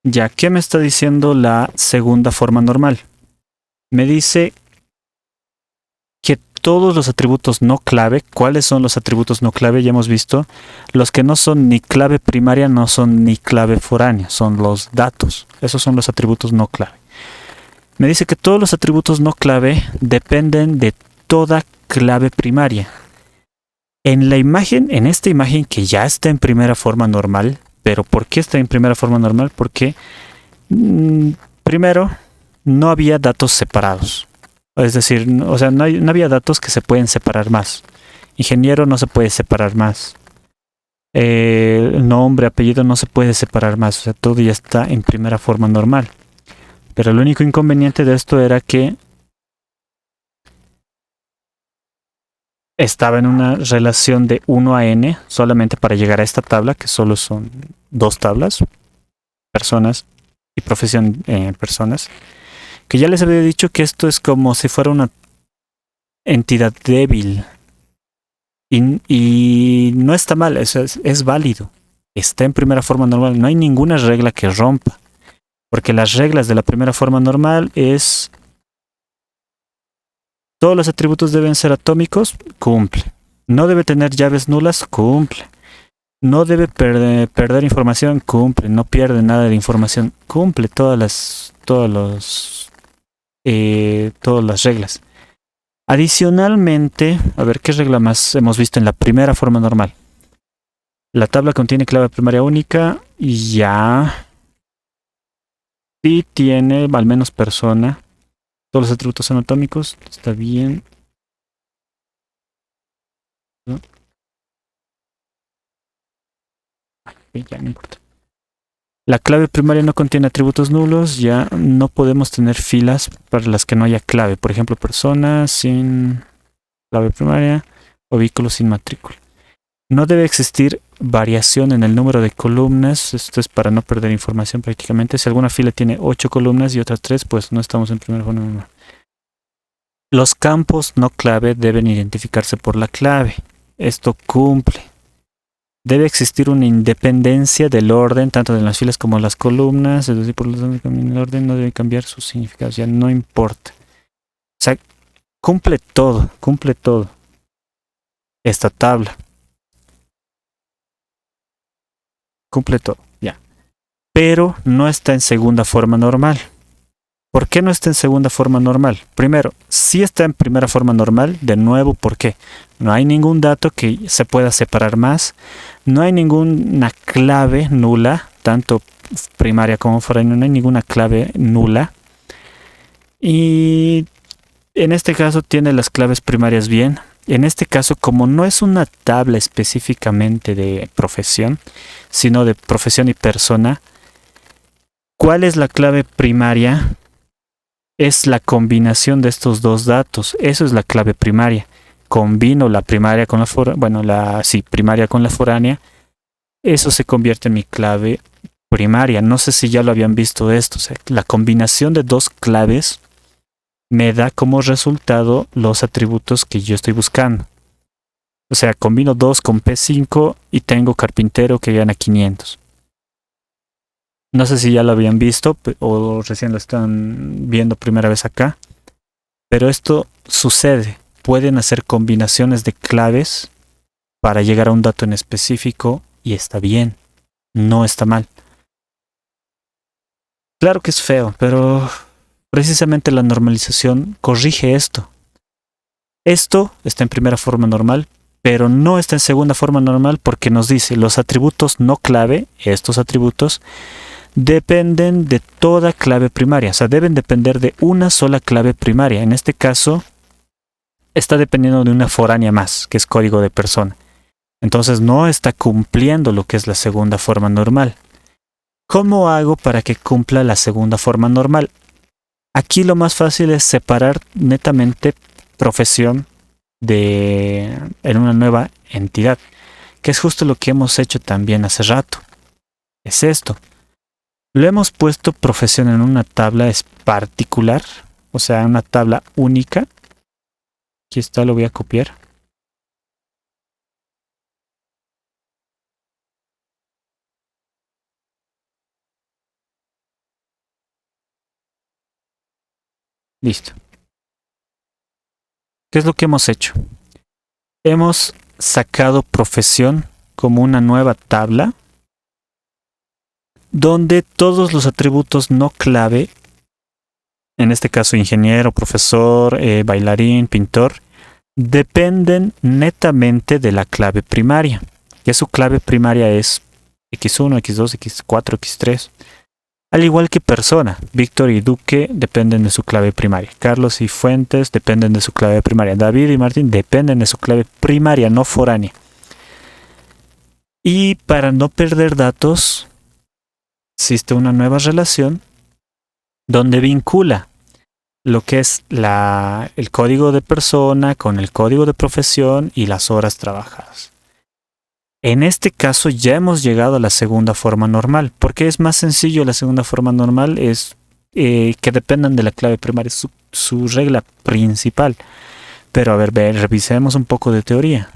Ya, ¿qué me está diciendo la segunda forma normal? Me dice que todos los atributos no clave, ¿cuáles son los atributos no clave? Ya hemos visto, los que no son ni clave primaria no son ni clave foránea, son los datos. Esos son los atributos no clave. Me dice que todos los atributos no clave dependen de toda clave primaria. En la imagen, en esta imagen que ya está en primera forma normal, pero ¿por qué está en primera forma normal? Porque primero no había datos separados. Es decir, o sea, no había datos que se pueden separar más. Ingeniero no se puede separar más. Nombre, apellido no se puede separar más, o sea, todo ya está en primera forma normal. Pero el único inconveniente de esto era que estaba en una relación de 1 a n solamente para llegar a esta tabla, que solo son 2 tablas, personas y profesión personas, que ya les había dicho que esto es como si fuera una entidad débil. Y no está mal, es válido. Está en primera forma normal. No hay ninguna regla que rompa. Porque las reglas de la primera forma normal es todos los atributos deben ser atómicos, cumple. No debe tener llaves nulas, cumple. No debe perder información, cumple. No pierde nada de información, cumple todas las reglas. Adicionalmente, a ver qué regla más hemos visto en la primera forma normal. La tabla contiene clave primaria única y ya. Sí tiene al menos persona. Todos los atributos son atómicos. Está bien. ¿No? Ya no importa. La clave primaria no contiene atributos nulos. Ya no podemos tener filas para las que no haya clave. Por ejemplo, persona sin clave primaria o vehículo sin matrícula. No debe existir variación en el número de columnas. Esto es para no perder información prácticamente. Si alguna fila tiene 8 columnas y otras 3, pues no estamos en primera forma normal. Los campos no clave deben identificarse por la clave. Esto cumple. Debe existir una independencia del orden, tanto de las filas como las columnas. Es decir, por el orden no debe cambiar sus significados. Ya no importa. O sea, cumple todo. Esta tabla. Cumple todo, ya. Pero no está en segunda forma normal. ¿Por qué no está en segunda forma normal? Primero, sí está en primera forma normal. De nuevo, ¿por qué? No hay ningún dato que se pueda separar más. No hay ninguna clave nula, tanto primaria como foránea, no hay ninguna clave nula. Y en este caso tiene las claves primarias bien. En este caso, como no es una tabla específicamente de profesión, sino de profesión y persona, ¿cuál es la clave primaria? Es la combinación de estos dos datos. Eso es la clave primaria. Combino la primaria con la foránea, primaria con la foránea. Eso se convierte en mi clave primaria. No sé si ya lo habían visto esto. O sea, la combinación de dos claves me da como resultado los atributos que yo estoy buscando. O sea, combino 2 con P5 y tengo carpintero que gana 500. No sé si ya lo habían visto o recién lo están viendo primera vez acá. Pero esto sucede. Pueden hacer combinaciones de claves para llegar a un dato en específico y está bien. No está mal. Claro que es feo, pero precisamente la normalización corrige esto. Esto está en primera forma normal, pero no está en segunda forma normal porque nos dice los atributos no clave, estos atributos, dependen de toda clave primaria. O sea, deben depender de una sola clave primaria. En este caso, está dependiendo de una foránea más, que es código de persona. Entonces no está cumpliendo lo que es la segunda forma normal. ¿Cómo hago para que cumpla la segunda forma normal? Aquí lo más fácil es separar netamente profesión en una nueva entidad, que es justo lo que hemos hecho también hace rato. Es esto. Lo hemos puesto profesión en una tabla particular, o sea, una tabla única. Aquí está, lo voy a copiar. Listo. ¿Qué es lo que hemos hecho? Hemos sacado profesión como una nueva tabla donde todos los atributos no clave, en este caso ingeniero, profesor, bailarín, pintor, dependen netamente de la clave primaria. Que su clave primaria es X1, X2, X4, X3. Al igual que persona, Víctor y Duque dependen de su clave primaria. Carlos y Fuentes dependen de su clave primaria. David y Martín dependen de su clave primaria, no foránea. Y para no perder datos, existe una nueva relación donde vincula lo que es el código de persona con el código de profesión y las horas trabajadas. En este caso ya hemos llegado a la segunda forma normal. ¿Por qué es más sencillo la segunda forma normal? Es que dependan de la clave primaria, su regla principal. Pero a ver, revisemos un poco de teoría.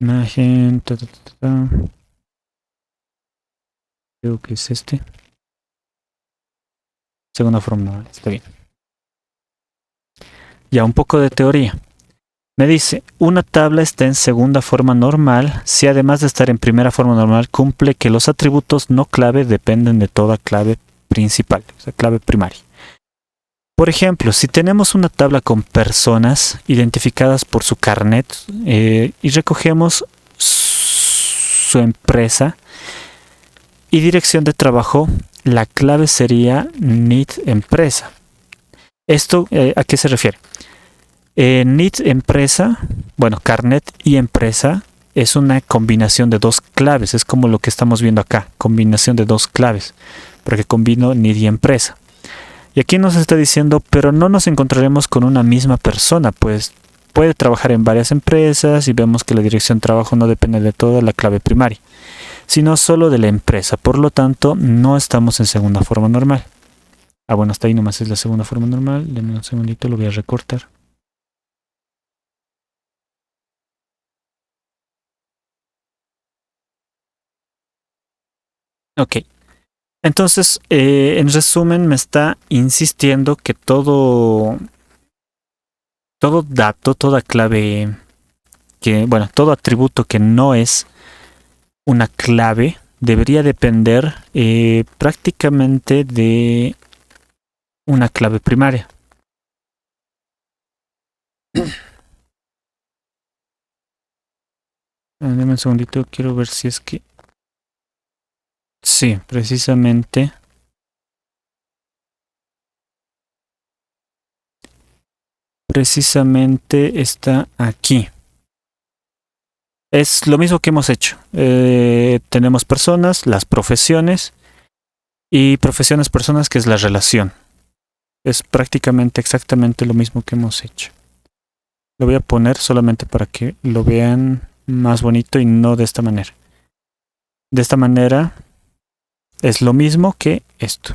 Imagen, creo que es este. Segunda forma normal, está bien. Ya un poco de teoría. Me dice, una tabla está en segunda forma normal si además de estar en primera forma normal cumple que los atributos no clave dependen de toda clave principal, o sea, clave primaria. Por ejemplo, si tenemos una tabla con personas identificadas por su carnet y recogemos su empresa y dirección de trabajo, la clave sería NIT empresa. ¿Esto a qué se refiere? NIT empresa, bueno, carnet y empresa es una combinación de dos claves, es como lo que estamos viendo acá, combinación de dos claves, porque combino NIT y empresa. Y aquí nos está diciendo, pero no nos encontraremos con una misma persona, pues puede trabajar en varias empresas y vemos que la dirección de trabajo no depende de toda la clave primaria, sino solo de la empresa, por lo tanto no estamos en segunda forma normal. Ah, bueno, hasta ahí nomás es la segunda forma normal, denme un segundito, lo voy a recortar. Ok, entonces en resumen me está insistiendo que todo dato, toda clave, todo atributo que no es una clave debería depender prácticamente de una clave primaria. Dame un segundito, quiero ver si es que... Sí, precisamente. Precisamente está aquí. Es lo mismo que hemos hecho. Tenemos personas, las profesiones y profesiones personas, que es la relación. Es prácticamente exactamente lo mismo que hemos hecho. Lo voy a poner solamente para que lo vean más bonito y no de esta manera. De esta manera es lo mismo que esto.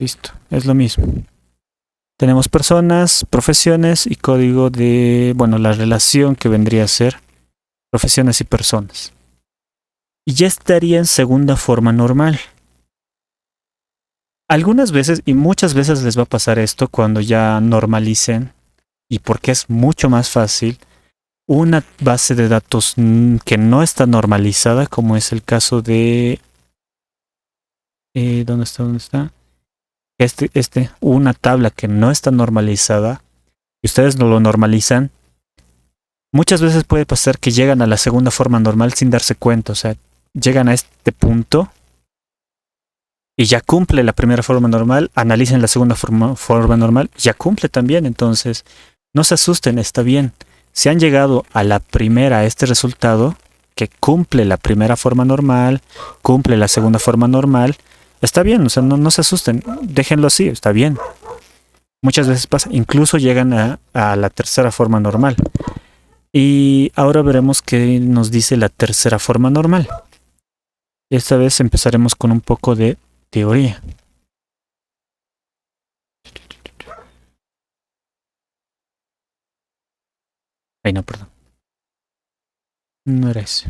Listo, es lo mismo. Tenemos personas, profesiones y código de, la relación que vendría a ser profesiones y personas. Y ya estaría en segunda forma normal. Algunas veces y muchas veces les va a pasar esto cuando ya normalicen, y porque es mucho más fácil, una base de datos que no está normalizada, como es el caso de... ¿Dónde está? ¿Dónde está? Una tabla que no está normalizada, y ustedes no lo normalizan, muchas veces puede pasar que llegan a la segunda forma normal sin darse cuenta, o sea, llegan a este punto y ya cumple la primera forma normal, analicen la segunda forma normal, ya cumple también, entonces no se asusten, está bien. Si han llegado a la primera, a este resultado, que cumple la primera forma normal, cumple la segunda forma normal, está bien, o sea, no se asusten, déjenlo así, está bien. Muchas veces pasa, incluso llegan a la tercera forma normal. Y ahora veremos qué nos dice la tercera forma normal. Esta vez empezaremos con un poco de teoría. Ay, no, perdón. No era ese.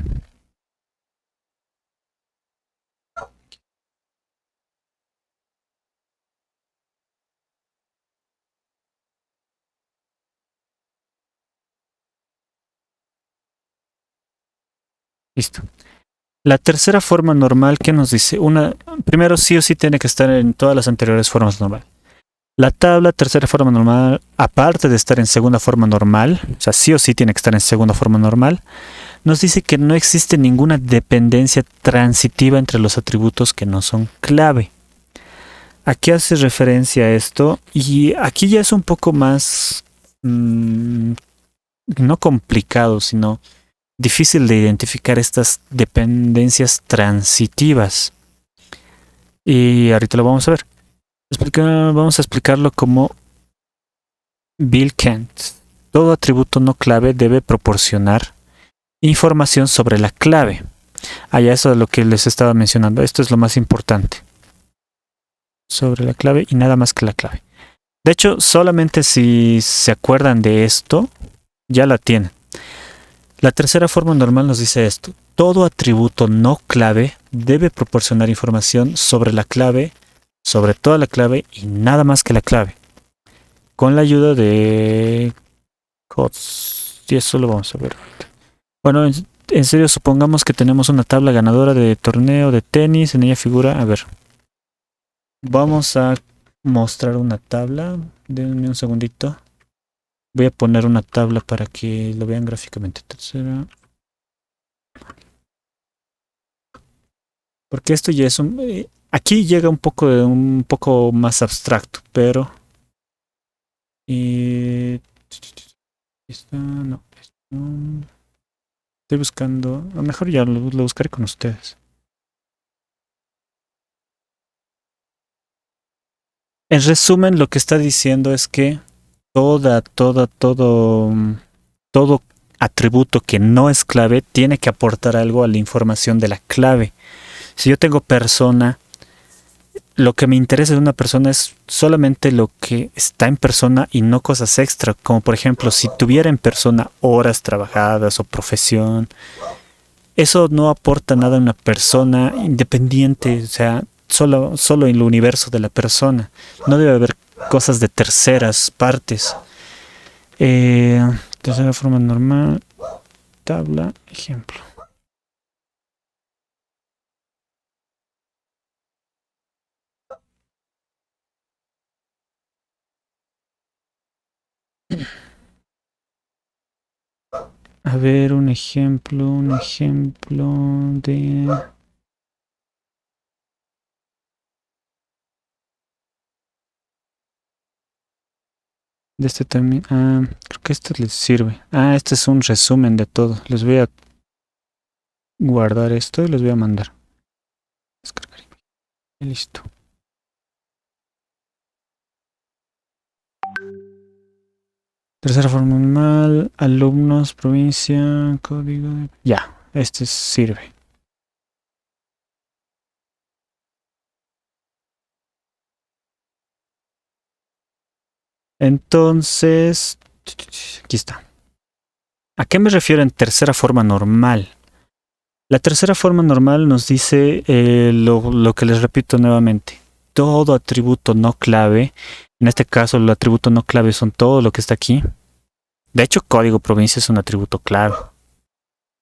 Listo. La tercera forma normal, ¿qué nos dice? Primero sí o sí tiene que estar en todas las anteriores formas normales. La tabla tercera forma normal, aparte de estar en segunda forma normal, o sea, sí o sí tiene que estar en segunda forma normal, nos dice que no existe ninguna dependencia transitiva entre los atributos que no son clave. ¿A qué hace referencia esto? Y aquí ya es un poco más, no complicado, sino difícil de identificar estas dependencias transitivas. Y ahorita lo vamos a ver. Vamos a explicarlo como Bill Kent. Todo atributo no clave debe proporcionar información sobre la clave. Ya eso es lo que les estaba mencionando. Esto es lo más importante. Sobre la clave y nada más que la clave. De hecho, solamente si se acuerdan de esto, ya la tienen. La tercera forma normal nos dice esto. Todo atributo no clave debe proporcionar información sobre la clave, sobre toda la clave y nada más que la clave. Con la ayuda de COTS. Y eso lo vamos a ver. Bueno, en serio, supongamos que tenemos una tabla ganadora de torneo de tenis. En ella figura, a ver. Vamos a mostrar una tabla. Denme un segundito. Voy a poner una tabla para que lo vean gráficamente. Tercera. Porque esto ya es un... aquí llega un poco más abstracto, pero... no. Estoy buscando... A lo mejor ya lo buscaré con ustedes. En resumen, lo que está diciendo es que todo atributo que no es clave tiene que aportar algo a la información de la clave. Si yo tengo persona, lo que me interesa de una persona es solamente lo que está en persona y no cosas extra, como por ejemplo, si tuviera en persona horas trabajadas o profesión, eso no aporta nada a una persona independiente, o sea, solo en el universo de la persona. No debe haber cosas de terceras partes. Tercera forma normal, tabla, ejemplo. A ver, un ejemplo de... De este también. Creo que este les sirve. Este es un resumen de todo. Les voy a guardar esto y les voy a mandar. Descargar. Y listo. Tercera forma normal. Alumnos, provincia, código. Ya, este sirve. Entonces, aquí está. ¿A qué me refiero en tercera forma normal? La tercera forma normal nos dice lo que les repito nuevamente. Todo atributo no clave, en este caso el atributo no clave son todo lo que está aquí. De hecho, código provincia es un atributo clave.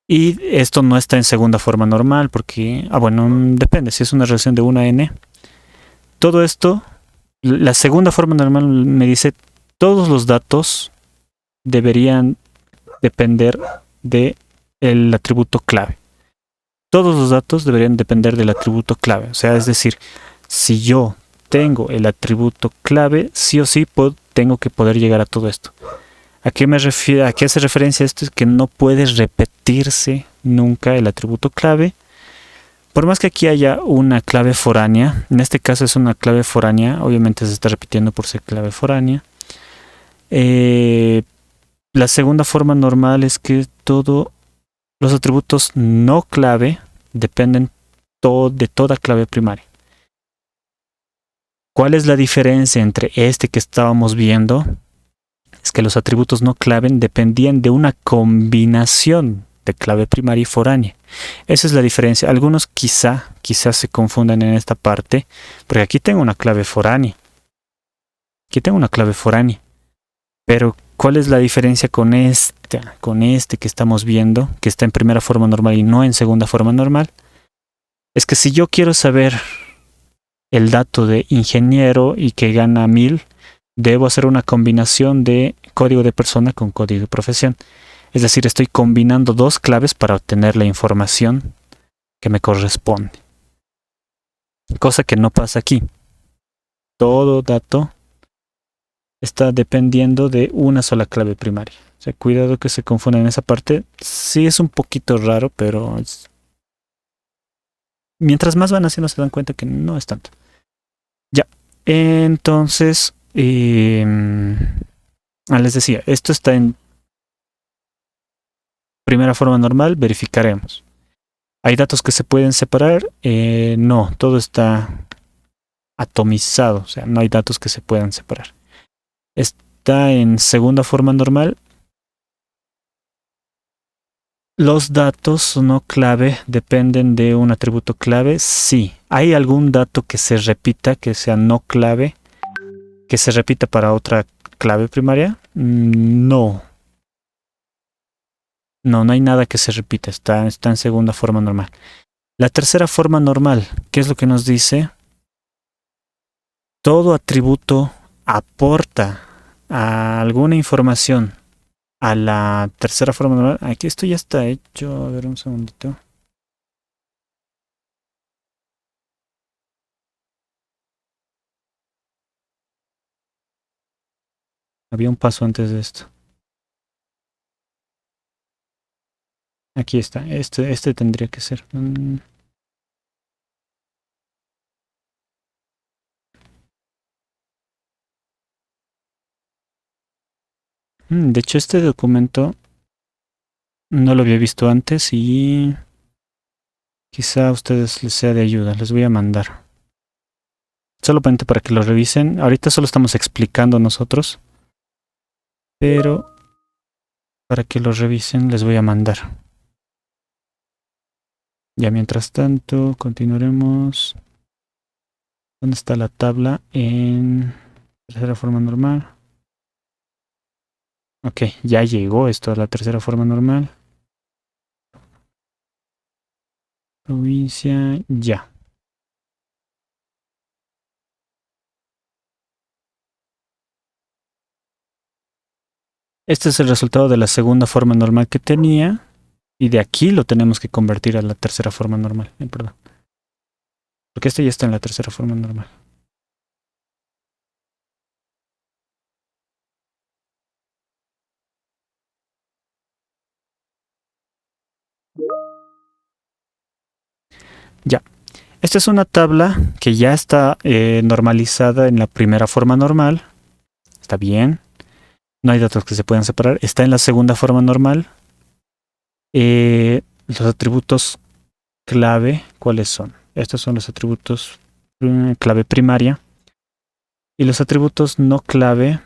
Y esto no está en segunda forma normal porque, bueno, depende, si es una relación de 1 a n. Todo esto, la segunda forma normal me dice todos los datos deberían depender del atributo clave. Todos los datos deberían depender del atributo clave. O sea, es decir, si yo tengo el atributo clave, sí o sí tengo que poder llegar a todo esto. ¿A qué hace referencia esto? Es que no puede repetirse nunca el atributo clave. Por más que aquí haya una clave foránea, en este caso es una clave foránea, obviamente se está repitiendo por ser clave foránea. La segunda forma normal es que todos los atributos no clave dependen de toda clave primaria. ¿Cuál es la diferencia entre este que estábamos viendo? Es que los atributos no clave dependían de una combinación de clave primaria y foránea. Esa es la diferencia. Algunos quizás se confundan en esta parte, porque aquí tengo una clave foránea. Pero, ¿cuál es la diferencia con este que estamos viendo, que está en primera forma normal y no en segunda forma normal? Es que si yo quiero saber el dato de ingeniero y que gana 1000, debo hacer una combinación de código de persona con código de profesión. Es decir, estoy combinando dos claves para obtener la información que me corresponde. Cosa que no pasa aquí. todo dato está dependiendo de una sola clave primaria. O sea, cuidado que se confundan en esa parte. Sí es un poquito raro, pero mientras más van haciendo se dan cuenta que no es tanto. Ya, entonces, les decía, esto está en primera forma normal, verificaremos. ¿Hay datos que se pueden separar? No, todo está atomizado, o sea, no hay datos que se puedan separar. Está en segunda forma normal. Los datos no clave dependen de un atributo clave. Sí. ¿Hay algún dato que se repita, que sea no clave, que se repita para otra clave primaria? No. No hay nada que se repita. Está en segunda forma normal. La tercera forma normal, ¿qué es lo que nos dice? Todo atributo aporta a alguna información a la tercera forma normal. Aquí esto ya está hecho. A ver, un segundito. Había un paso antes de esto. Aquí está. Este tendría que ser. De hecho, este documento no lo había visto antes y quizá a ustedes les sea de ayuda. Les voy a mandar. Solamente para que lo revisen. Ahorita solo estamos explicando nosotros. Pero para que lo revisen les voy a mandar. Ya mientras tanto, continuaremos. ¿Dónde está la tabla? En tercera forma normal. Ok, ya llegó esto a la tercera forma normal. Provincia, ya. Este es el resultado de la segunda forma normal que tenía. Y de aquí lo tenemos que convertir a la tercera forma normal. Perdón. Porque este ya está en la tercera forma normal. Ya. Esta es una tabla que ya está normalizada en la primera forma normal. Está bien. No hay datos que se puedan separar. Está en la segunda forma normal. Los atributos clave, ¿cuáles son? Estos son los atributos clave primaria. Y los atributos no clave,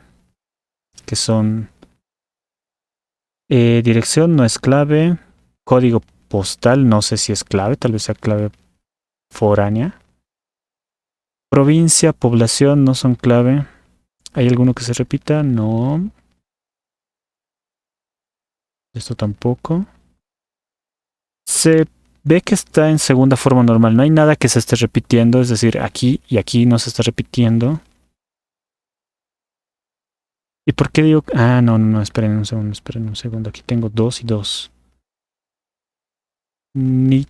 que son dirección no es clave, código postal no sé si es clave, tal vez sea clave foránea. Provincia, población no son clave. ¿Hay alguno que se repita? No. Esto tampoco. Se ve que está en segunda forma normal. No hay nada que se esté repitiendo, es decir, aquí y aquí no se está repitiendo. ¿Y por qué digo? Ah, no, esperen un segundo. Aquí tengo 2 y 2. NIT,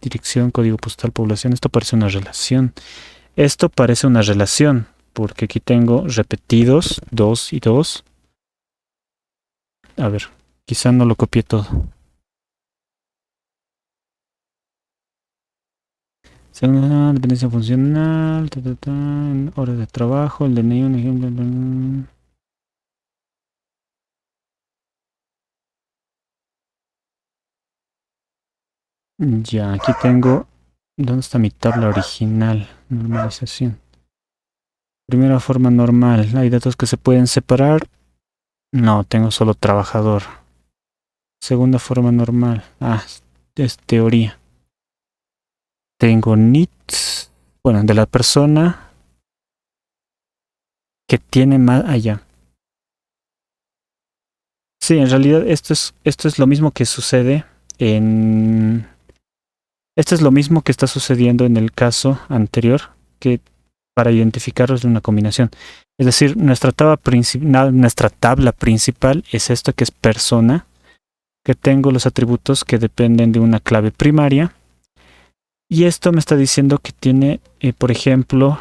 dirección, código postal, población. Esto parece una relación. Esto parece una relación, porque aquí tengo repetidos 2 y 2. A ver, quizá no lo copié todo. Dependencia funcional, horas de trabajo, el DNI, un ejemplo. Ya, aquí tengo. ¿Dónde está mi tabla original? Normalización. Primera forma normal. ¿Hay datos que se pueden separar? No, tengo solo trabajador. Segunda forma normal. Ah, es teoría. Tengo NIT. Bueno, de la persona que tiene más allá. Sí, en realidad esto es lo mismo que sucede en... Esto es lo mismo que está sucediendo en el caso anterior, que para identificarlos de una combinación. Es decir, nuestra tabla principal es esto que es persona, que tengo los atributos que dependen de una clave primaria. Y esto me está diciendo que tiene, por ejemplo,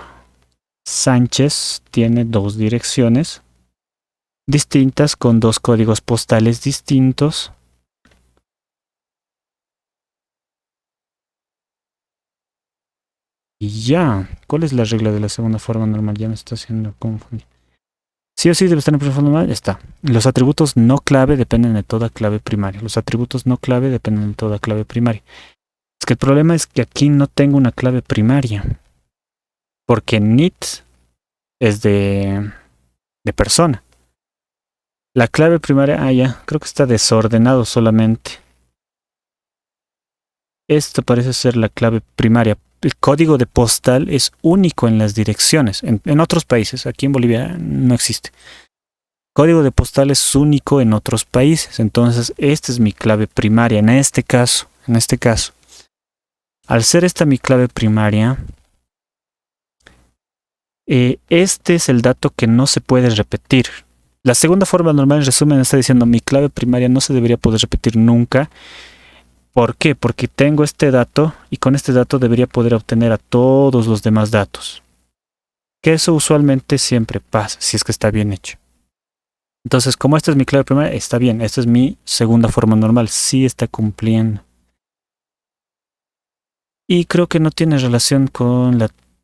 Sánchez tiene dos direcciones distintas con dos códigos postales distintos. Y ya, ¿cuál es la regla de la segunda forma normal? Ya me está haciendo confundir. Sí o sí debe estar en primera forma normal, ya está. Los atributos no clave dependen de toda clave primaria. Los atributos no clave dependen de toda clave primaria. Es que el problema es que aquí no tengo una clave primaria. Porque NIT es de persona. La clave primaria, ya, creo que está desordenado solamente. Esto parece ser la clave primaria. El código de postal es único en las direcciones. En otros países, aquí en Bolivia no existe. Código de postal es único en otros países. Entonces, esta es mi clave primaria. En este caso. Al ser esta mi clave primaria, este es el dato que no se puede repetir. La segunda forma normal, en resumen, está diciendo mi clave primaria no se debería poder repetir nunca. ¿Por qué? Porque tengo este dato y con este dato debería poder obtener a todos los demás datos. Que eso usualmente siempre pasa, si es que está bien hecho. Entonces, como esta es mi clave primaria, está bien. Esta es mi segunda forma normal, sí está cumpliendo. Y creo que no tiene relación con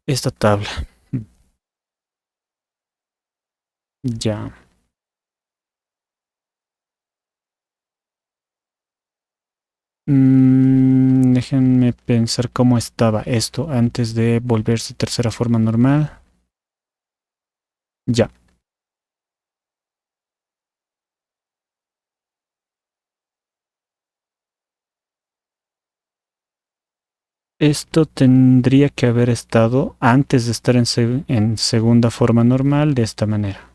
esta tabla. Ya. Déjenme pensar cómo estaba esto antes de volverse tercera forma normal. Ya. Esto tendría que haber estado antes de estar en segunda forma normal de esta manera.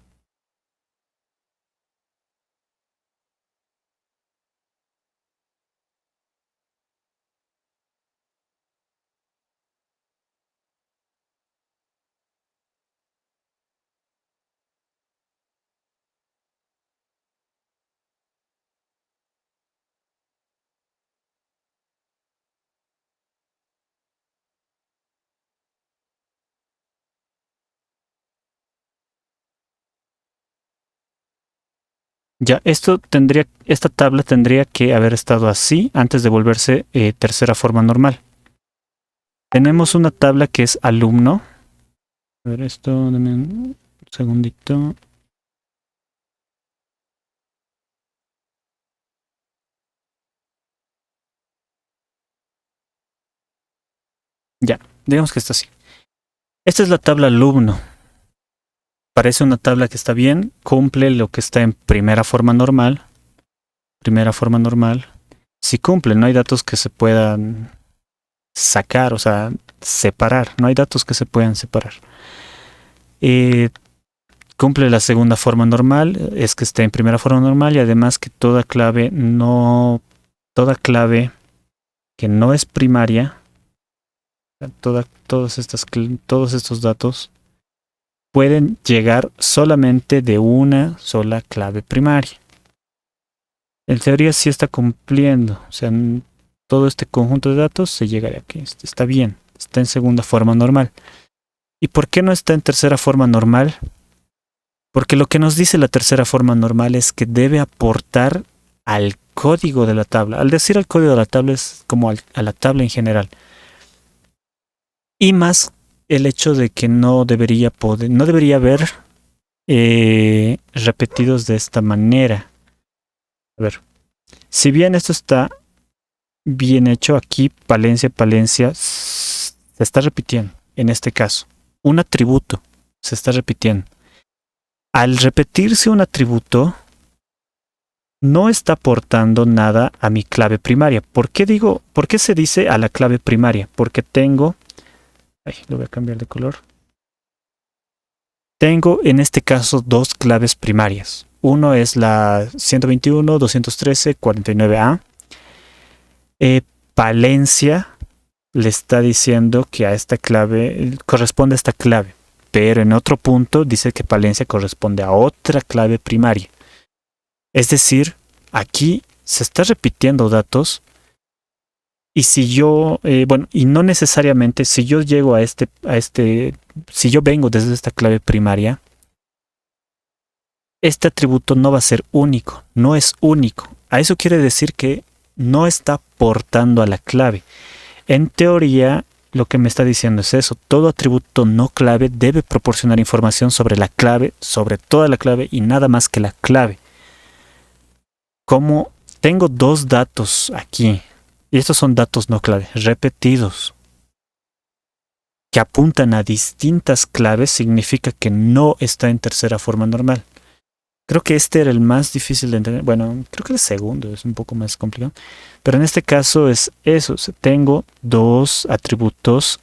Ya, esta tabla tendría que haber estado así antes de volverse tercera forma normal. Tenemos una tabla que es alumno. A ver, esto, dame un segundito. Ya, digamos que está así. Esta es la tabla alumno. Parece una tabla que está bien, cumple lo que está en primera forma normal. Primera forma normal. Si cumple, no hay datos que se puedan sacar, o sea, separar. No hay datos que se puedan separar. Cumple la segunda forma normal, es que esté en primera forma normal y además que toda clave que no es primaria, todos estos datos pueden llegar solamente de una sola clave primaria. En teoría sí está cumpliendo, o sea, todo este conjunto de datos se llega de aquí, está bien, está en segunda forma normal. ¿Y por qué no está en tercera forma normal? Porque lo que nos dice la tercera forma normal es que debe aportar al código de la tabla. Al decir al código de la tabla es como a la tabla en general. Y más el hecho de que no debería haber repetidos de esta manera. A ver, si bien esto está bien hecho aquí, Palencia se está repitiendo en este caso. Un atributo se está repitiendo. Al repetirse un atributo, no está aportando nada a mi clave primaria. ¿Por qué se dice a la clave primaria? Porque tengo, lo voy a cambiar de color. Tengo en este caso dos claves primarias. Uno es la 121.213.49a. Palencia le está diciendo que a esta clave corresponde a esta clave. Pero en otro punto dice que Palencia corresponde a otra clave primaria. Es decir, aquí se está repitiendo datos Y si yo, bueno, y no necesariamente, si yo llego si yo vengo desde esta clave primaria, este atributo no va a ser único, no es único. A eso quiere decir que no está portando a la clave. En teoría, lo que me está diciendo es eso. Todo atributo no clave debe proporcionar información sobre la clave, sobre toda la clave y nada más que la clave. Como tengo dos datos aquí, y estos son datos no clave, repetidos, que apuntan a distintas claves, significa que no está en tercera forma normal. Creo que este era el más difícil de entender. Bueno, creo que el segundo es un poco más complicado. Pero en este caso es eso. Tengo dos atributos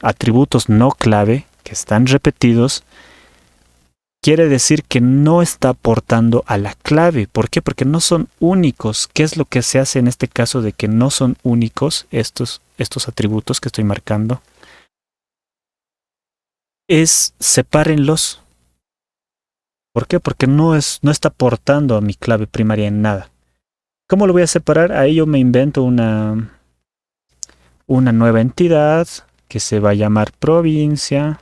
no clave, que están repetidos. Quiere decir que no está aportando a la clave. ¿Por qué? Porque no son únicos. ¿Qué es lo que se hace en este caso de que no son únicos estos atributos que estoy marcando? Es sepárenlos. ¿Por qué? Porque no está aportando a mi clave primaria en nada. ¿Cómo lo voy a separar? Ahí yo me invento una nueva entidad que se va a llamar provincia.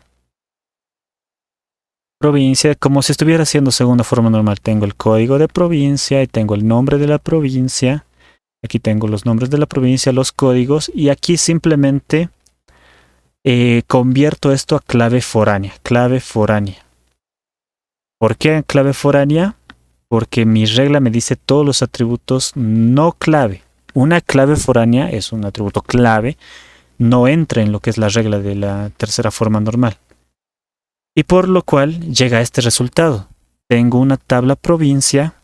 Provincia, como si estuviera haciendo segunda forma normal. Tengo el código de provincia y tengo el nombre de la provincia. Aquí tengo los nombres de la provincia, los códigos, y aquí simplemente convierto esto a clave foránea. Clave foránea. ¿Por qué clave foránea? Porque mi regla me dice todos los atributos no clave. Una clave foránea es un atributo clave, no entra en lo que es la regla de la tercera forma normal. Y por lo cual llega a este resultado. Tengo una tabla provincia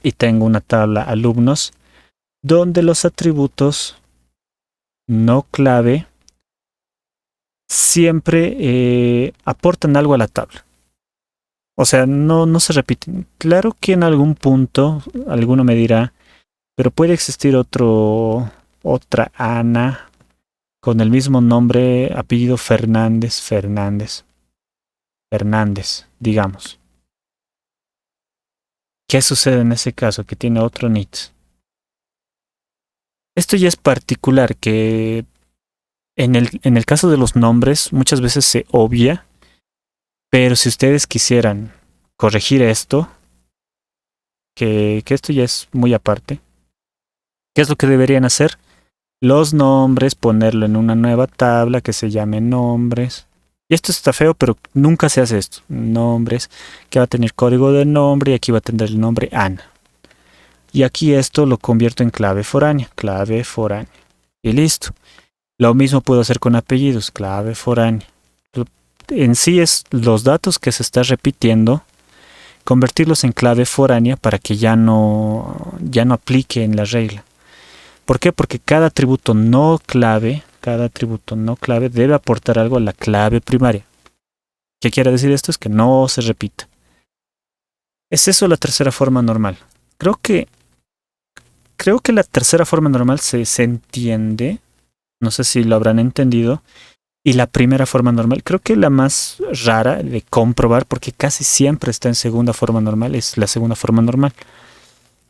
y tengo una tabla alumnos, donde los atributos no clave siempre aportan algo a la tabla. O sea, no se repiten. Claro que en algún punto alguno me dirá, pero puede existir otra Ana con el mismo nombre, apellido Fernández, digamos. ¿Qué sucede en ese caso? Que tiene otro NIT. Esto ya es particular, que en el caso de los nombres muchas veces se obvia, pero si ustedes quisieran corregir esto, que esto ya es muy aparte, ¿qué es lo que deberían hacer? Los nombres, ponerlo en una nueva tabla que se llame nombres. Y esto está feo, pero nunca se hace esto. Nombres, que va a tener código de nombre y aquí va a tener el nombre Ana. Y aquí esto lo convierto en clave foránea. Y listo. Lo mismo puedo hacer con apellidos, clave foránea. En sí es los datos que se está repitiendo, convertirlos en clave foránea para que ya no aplique en la regla. ¿Por qué? Porque cada atributo no clave debe aportar algo a la clave primaria. ¿Qué quiere decir esto? Es que no se repita. ¿Es eso la tercera forma normal? Creo que la tercera forma normal se entiende. No sé si lo habrán entendido. Y la primera forma normal, creo que la más rara de comprobar, porque casi siempre está en segunda forma normal, es la segunda forma normal.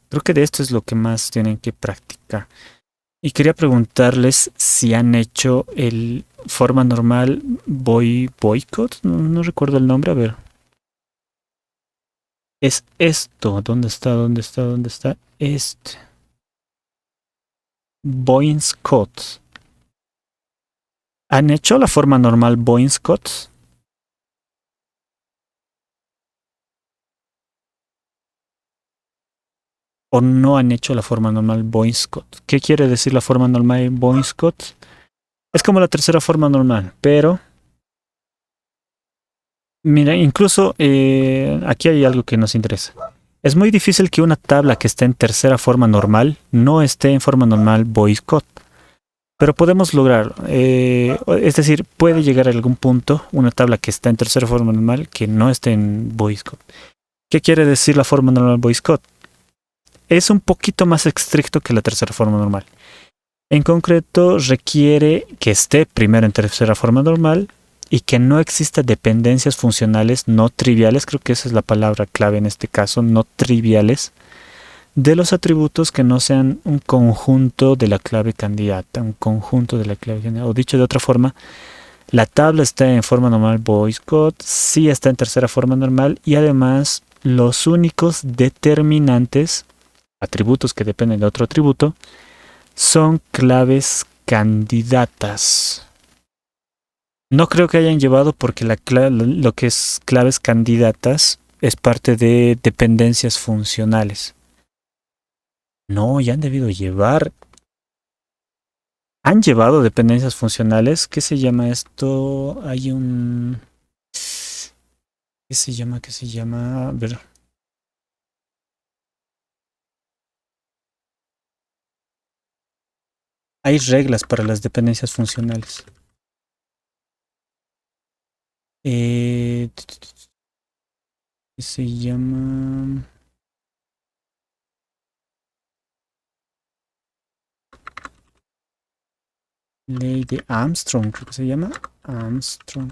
Creo que de esto es lo que más tienen que practicar. Y quería preguntarles si han hecho el forma normal boycott. No recuerdo el nombre, a ver. Es esto. ¿Dónde está? Este. Boycott. ¿Han hecho la forma normal boycott? ¿O no han hecho la forma normal boycott? ¿Qué quiere decir la forma normal boycott? Es como la tercera forma normal, pero mira, incluso aquí hay algo que nos interesa. Es muy difícil que una tabla que esté en tercera forma normal no esté en forma normal boycott. Pero podemos lograrlo. Es decir, puede llegar a algún punto una tabla que está en tercera forma normal que no esté en boycott. ¿Qué quiere decir la forma normal boycott? Es un poquito más estricto que la tercera forma normal. En concreto, requiere que esté primero en tercera forma normal y que no exista dependencias funcionales no triviales. Creo que esa es la palabra clave en este caso, no triviales, de los atributos que no sean un conjunto de la clave candidata, un conjunto de la clave candidata. O dicho de otra forma, la tabla está en forma normal voice code, sí está en tercera forma normal y además los únicos determinantes, atributos que dependen de otro atributo, son claves candidatas. No creo que hayan llevado porque lo que es claves candidatas es parte de dependencias funcionales. No, ya han debido llevar. Han llevado dependencias funcionales. ¿Qué se llama esto? Hay un... ¿Qué se llama? ¿Qué se llama? A ver. Hay reglas para las dependencias funcionales. ¿Qué se llama? Ley de Armstrong, creo que se llama. Armstrong.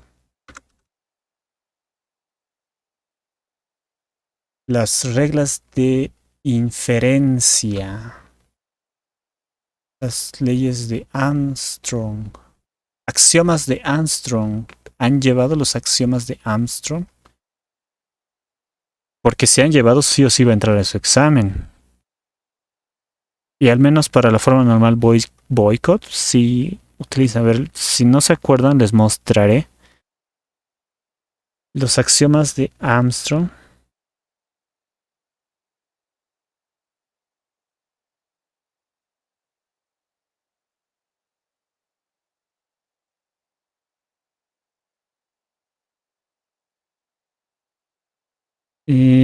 Las reglas de inferencia. Las leyes de Armstrong. Axiomas de Armstrong. ¿Han llevado los axiomas de Armstrong? Porque si han llevado, sí o sí va a entrar a su examen. Y al menos para la forma normal boycott, sí utiliza. A ver, si no se acuerdan, les mostraré los axiomas de Armstrong.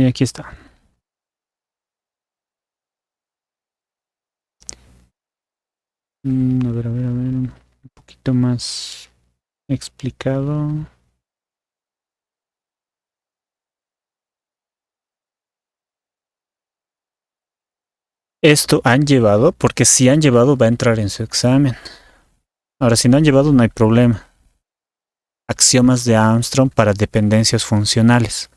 Aquí está. A ver, un poquito más explicado. Esto han llevado, porque si han llevado va a entrar en su examen. Ahora, si no han llevado no hay problema. Axiomas de Armstrong para dependencias funcionales.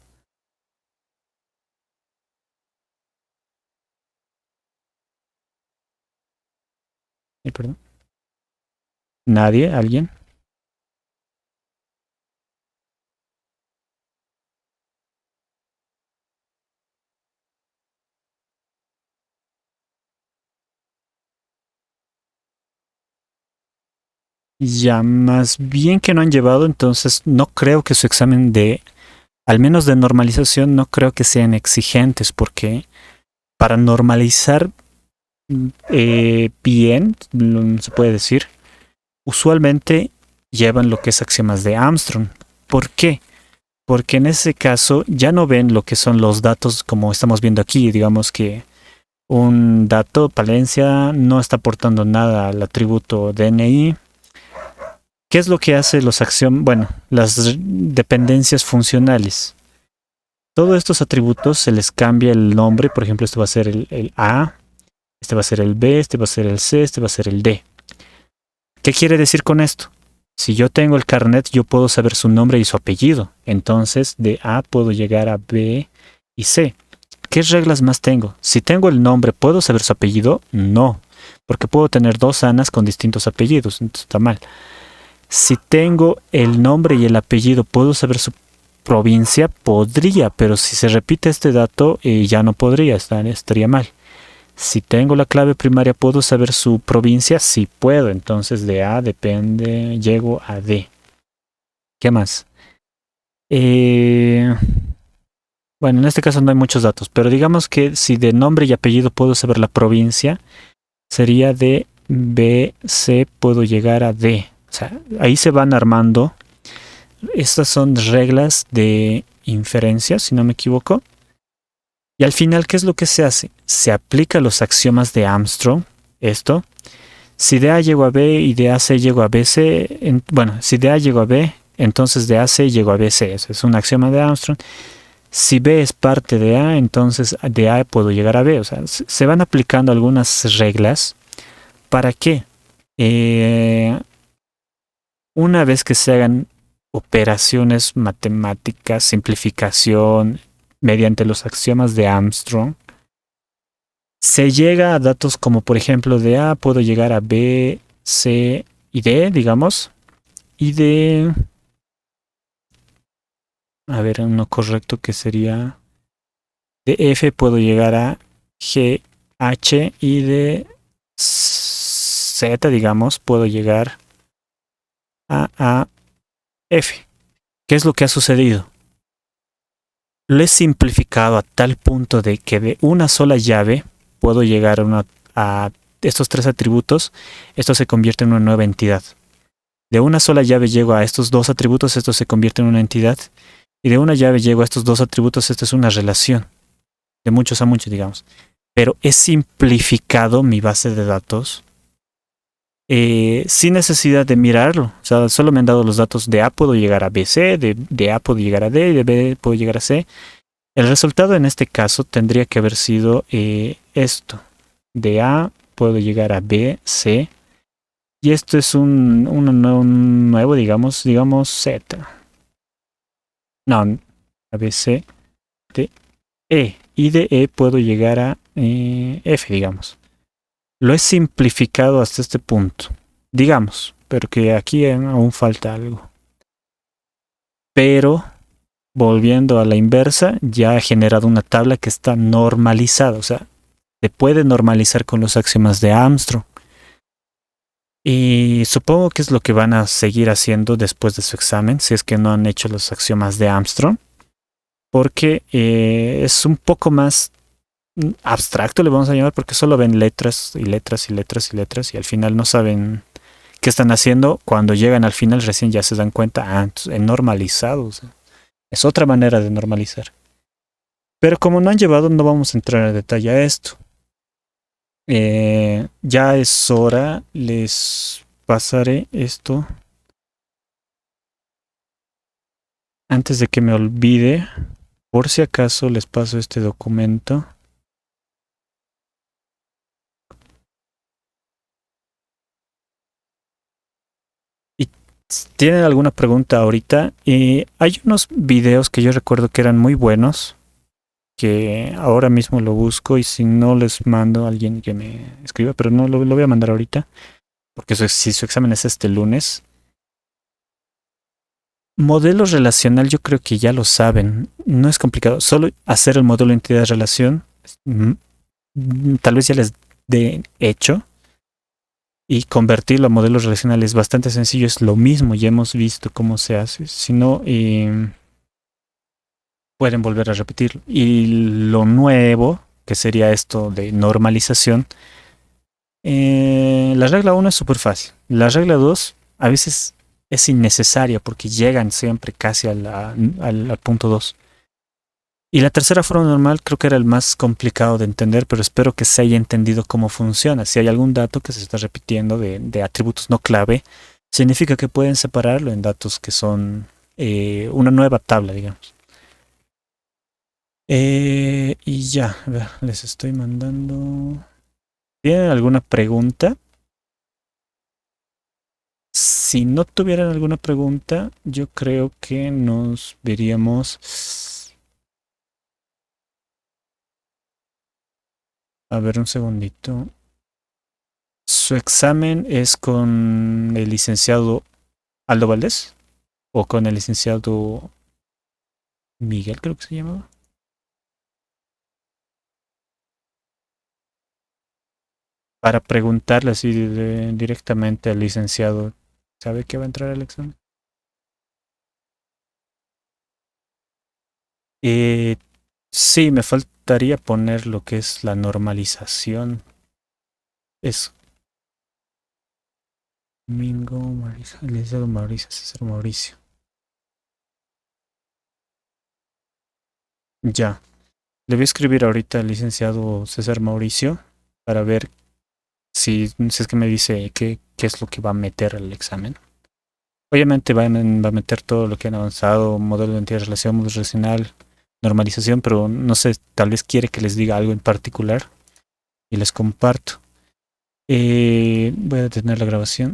Perdón. ¿Nadie? ¿Alguien? Ya más bien que no han llevado, entonces no creo que su examen de, al menos de normalización, no creo que sean exigentes, porque para normalizar bien, se puede decir, usualmente llevan lo que es axiomas de Armstrong. ¿Por qué? Porque en ese caso ya no ven lo que son los datos como estamos viendo aquí, digamos que un dato, Palencia, no está aportando nada al atributo DNI. ¿Qué es lo que hace los axiomas? Bueno, las dependencias funcionales. Todos estos atributos se les cambia el nombre. Por ejemplo, este va a ser el A, este va a ser el B, este va a ser el C, este va a ser el D. ¿Qué quiere decir con esto? Si yo tengo el carnet, yo puedo saber su nombre y su apellido. Entonces, de A puedo llegar a B y C. ¿Qué reglas más tengo? Si tengo el nombre, ¿puedo saber su apellido? No, porque puedo tener dos Anas con distintos apellidos. Entonces está mal. Si tengo el nombre y el apellido, ¿puedo saber su provincia? Podría, pero si se repite este dato, ya no podría, estaría mal. Si tengo la clave primaria, ¿puedo saber su provincia? Sí puedo, entonces de A depende, llego a D. ¿Qué más? Bueno, en este caso no hay muchos datos, pero digamos que si de nombre y apellido puedo saber la provincia, sería de B, C, puedo llegar a D. O sea, ahí se van armando. Estas son reglas de inferencia, si no me equivoco. Y al final, ¿qué es lo que se hace? Se aplica los axiomas de Armstrong, esto. Si de A llego a B y de AC llego a BC, bueno, si de A llego a B, entonces de AC llego a BC. Eso es un axioma de Armstrong. Si B es parte de A, entonces de A puedo llegar a B. O sea, se van aplicando algunas reglas. ¿Para qué? Una vez que se hagan operaciones matemáticas, simplificación, mediante los axiomas de Armstrong, Se llega a datos como por ejemplo de A, puedo llegar a B, C y D, digamos. Y a ver, uno correcto que sería de F puedo llegar a G, H y de Z, digamos, puedo llegar a F. ¿Qué es lo que ha sucedido? Lo he simplificado a tal punto de que de una sola llave puedo llegar a estos tres atributos. Esto se convierte en una nueva entidad. De una sola llave llego a estos dos atributos, esto se convierte en una entidad. Y de una llave llego a estos dos atributos, esto es una relación. De muchos a muchos, digamos. Pero he simplificado mi base de datos sin necesidad de mirarlo. O sea, solo me han dado los datos de A puedo llegar a B, C, de A puedo llegar a D y de B puedo llegar a C. El resultado en este caso tendría que haber sido esto. De A puedo llegar a B, C. Y esto es un nuevo, digamos Z. No, a B, C, D, E. Y de E puedo llegar a F, digamos. Lo he simplificado hasta este punto. Digamos, pero que aquí aún falta algo. Pero volviendo a la inversa, ya ha generado una tabla que está normalizada. O sea, se puede normalizar con los axiomas de Armstrong. Y supongo que es lo que van a seguir haciendo después de su examen, si es que no han hecho los axiomas de Armstrong. Porque es un poco más abstracto, le vamos a llamar, porque solo ven letras y letras y letras y letras y al final no saben qué están haciendo. Cuando llegan al final recién ya se dan cuenta, he normalizado. O sea, es otra manera de normalizar. Pero como no han llevado, no vamos a entrar en detalle a esto. Ya es hora, les pasaré esto. Antes de que me olvide, por si acaso les paso este documento. Y tienen alguna pregunta ahorita. Hay unos videos que yo recuerdo que eran muy buenos, que ahora mismo lo busco y si no les mando a alguien que me escriba, pero no lo voy a mandar ahorita, porque si su examen es este lunes. Modelo relacional yo creo que ya lo saben, no es complicado, solo hacer el modelo de entidad-relación, tal vez ya les dé hecho, y convertirlo a modelos relacionales es bastante sencillo, es lo mismo, ya hemos visto cómo se hace, si no pueden volver a repetirlo. Y lo nuevo, que sería esto de normalización, la regla 1 es súper fácil, la regla 2 a veces es innecesaria porque llegan siempre casi al punto 2. Y la tercera forma normal creo que era el más complicado de entender, pero espero que se haya entendido cómo funciona. Si hay algún dato que se está repitiendo de atributos no clave, significa que pueden separarlo en datos que son una nueva tabla, digamos. Y ya, a ver, les estoy mandando. ¿Tienen alguna pregunta? Si no tuvieran alguna pregunta, yo creo que nos veríamos. A ver, un segundito. ¿Su examen es con el licenciado Aldo Valdés? ¿O con el licenciado Miguel, creo que se llamaba? Para preguntarle así directamente al licenciado, ¿sabe que va a entrar al examen? Eh, sí, me faltaría poner lo que es la normalización. Es Domingo Mauricio, licenciado Mauricio, César Mauricio. Ya. Le voy a escribir ahorita al licenciado César Mauricio para ver si es que me dice qué es lo que va a meter al examen. Obviamente va a meter todo lo que han avanzado, modelo de entidad de relación, modelo relacional, normalización, pero no sé, tal vez quiere que les diga algo en particular y les comparto. Voy a detener la grabación.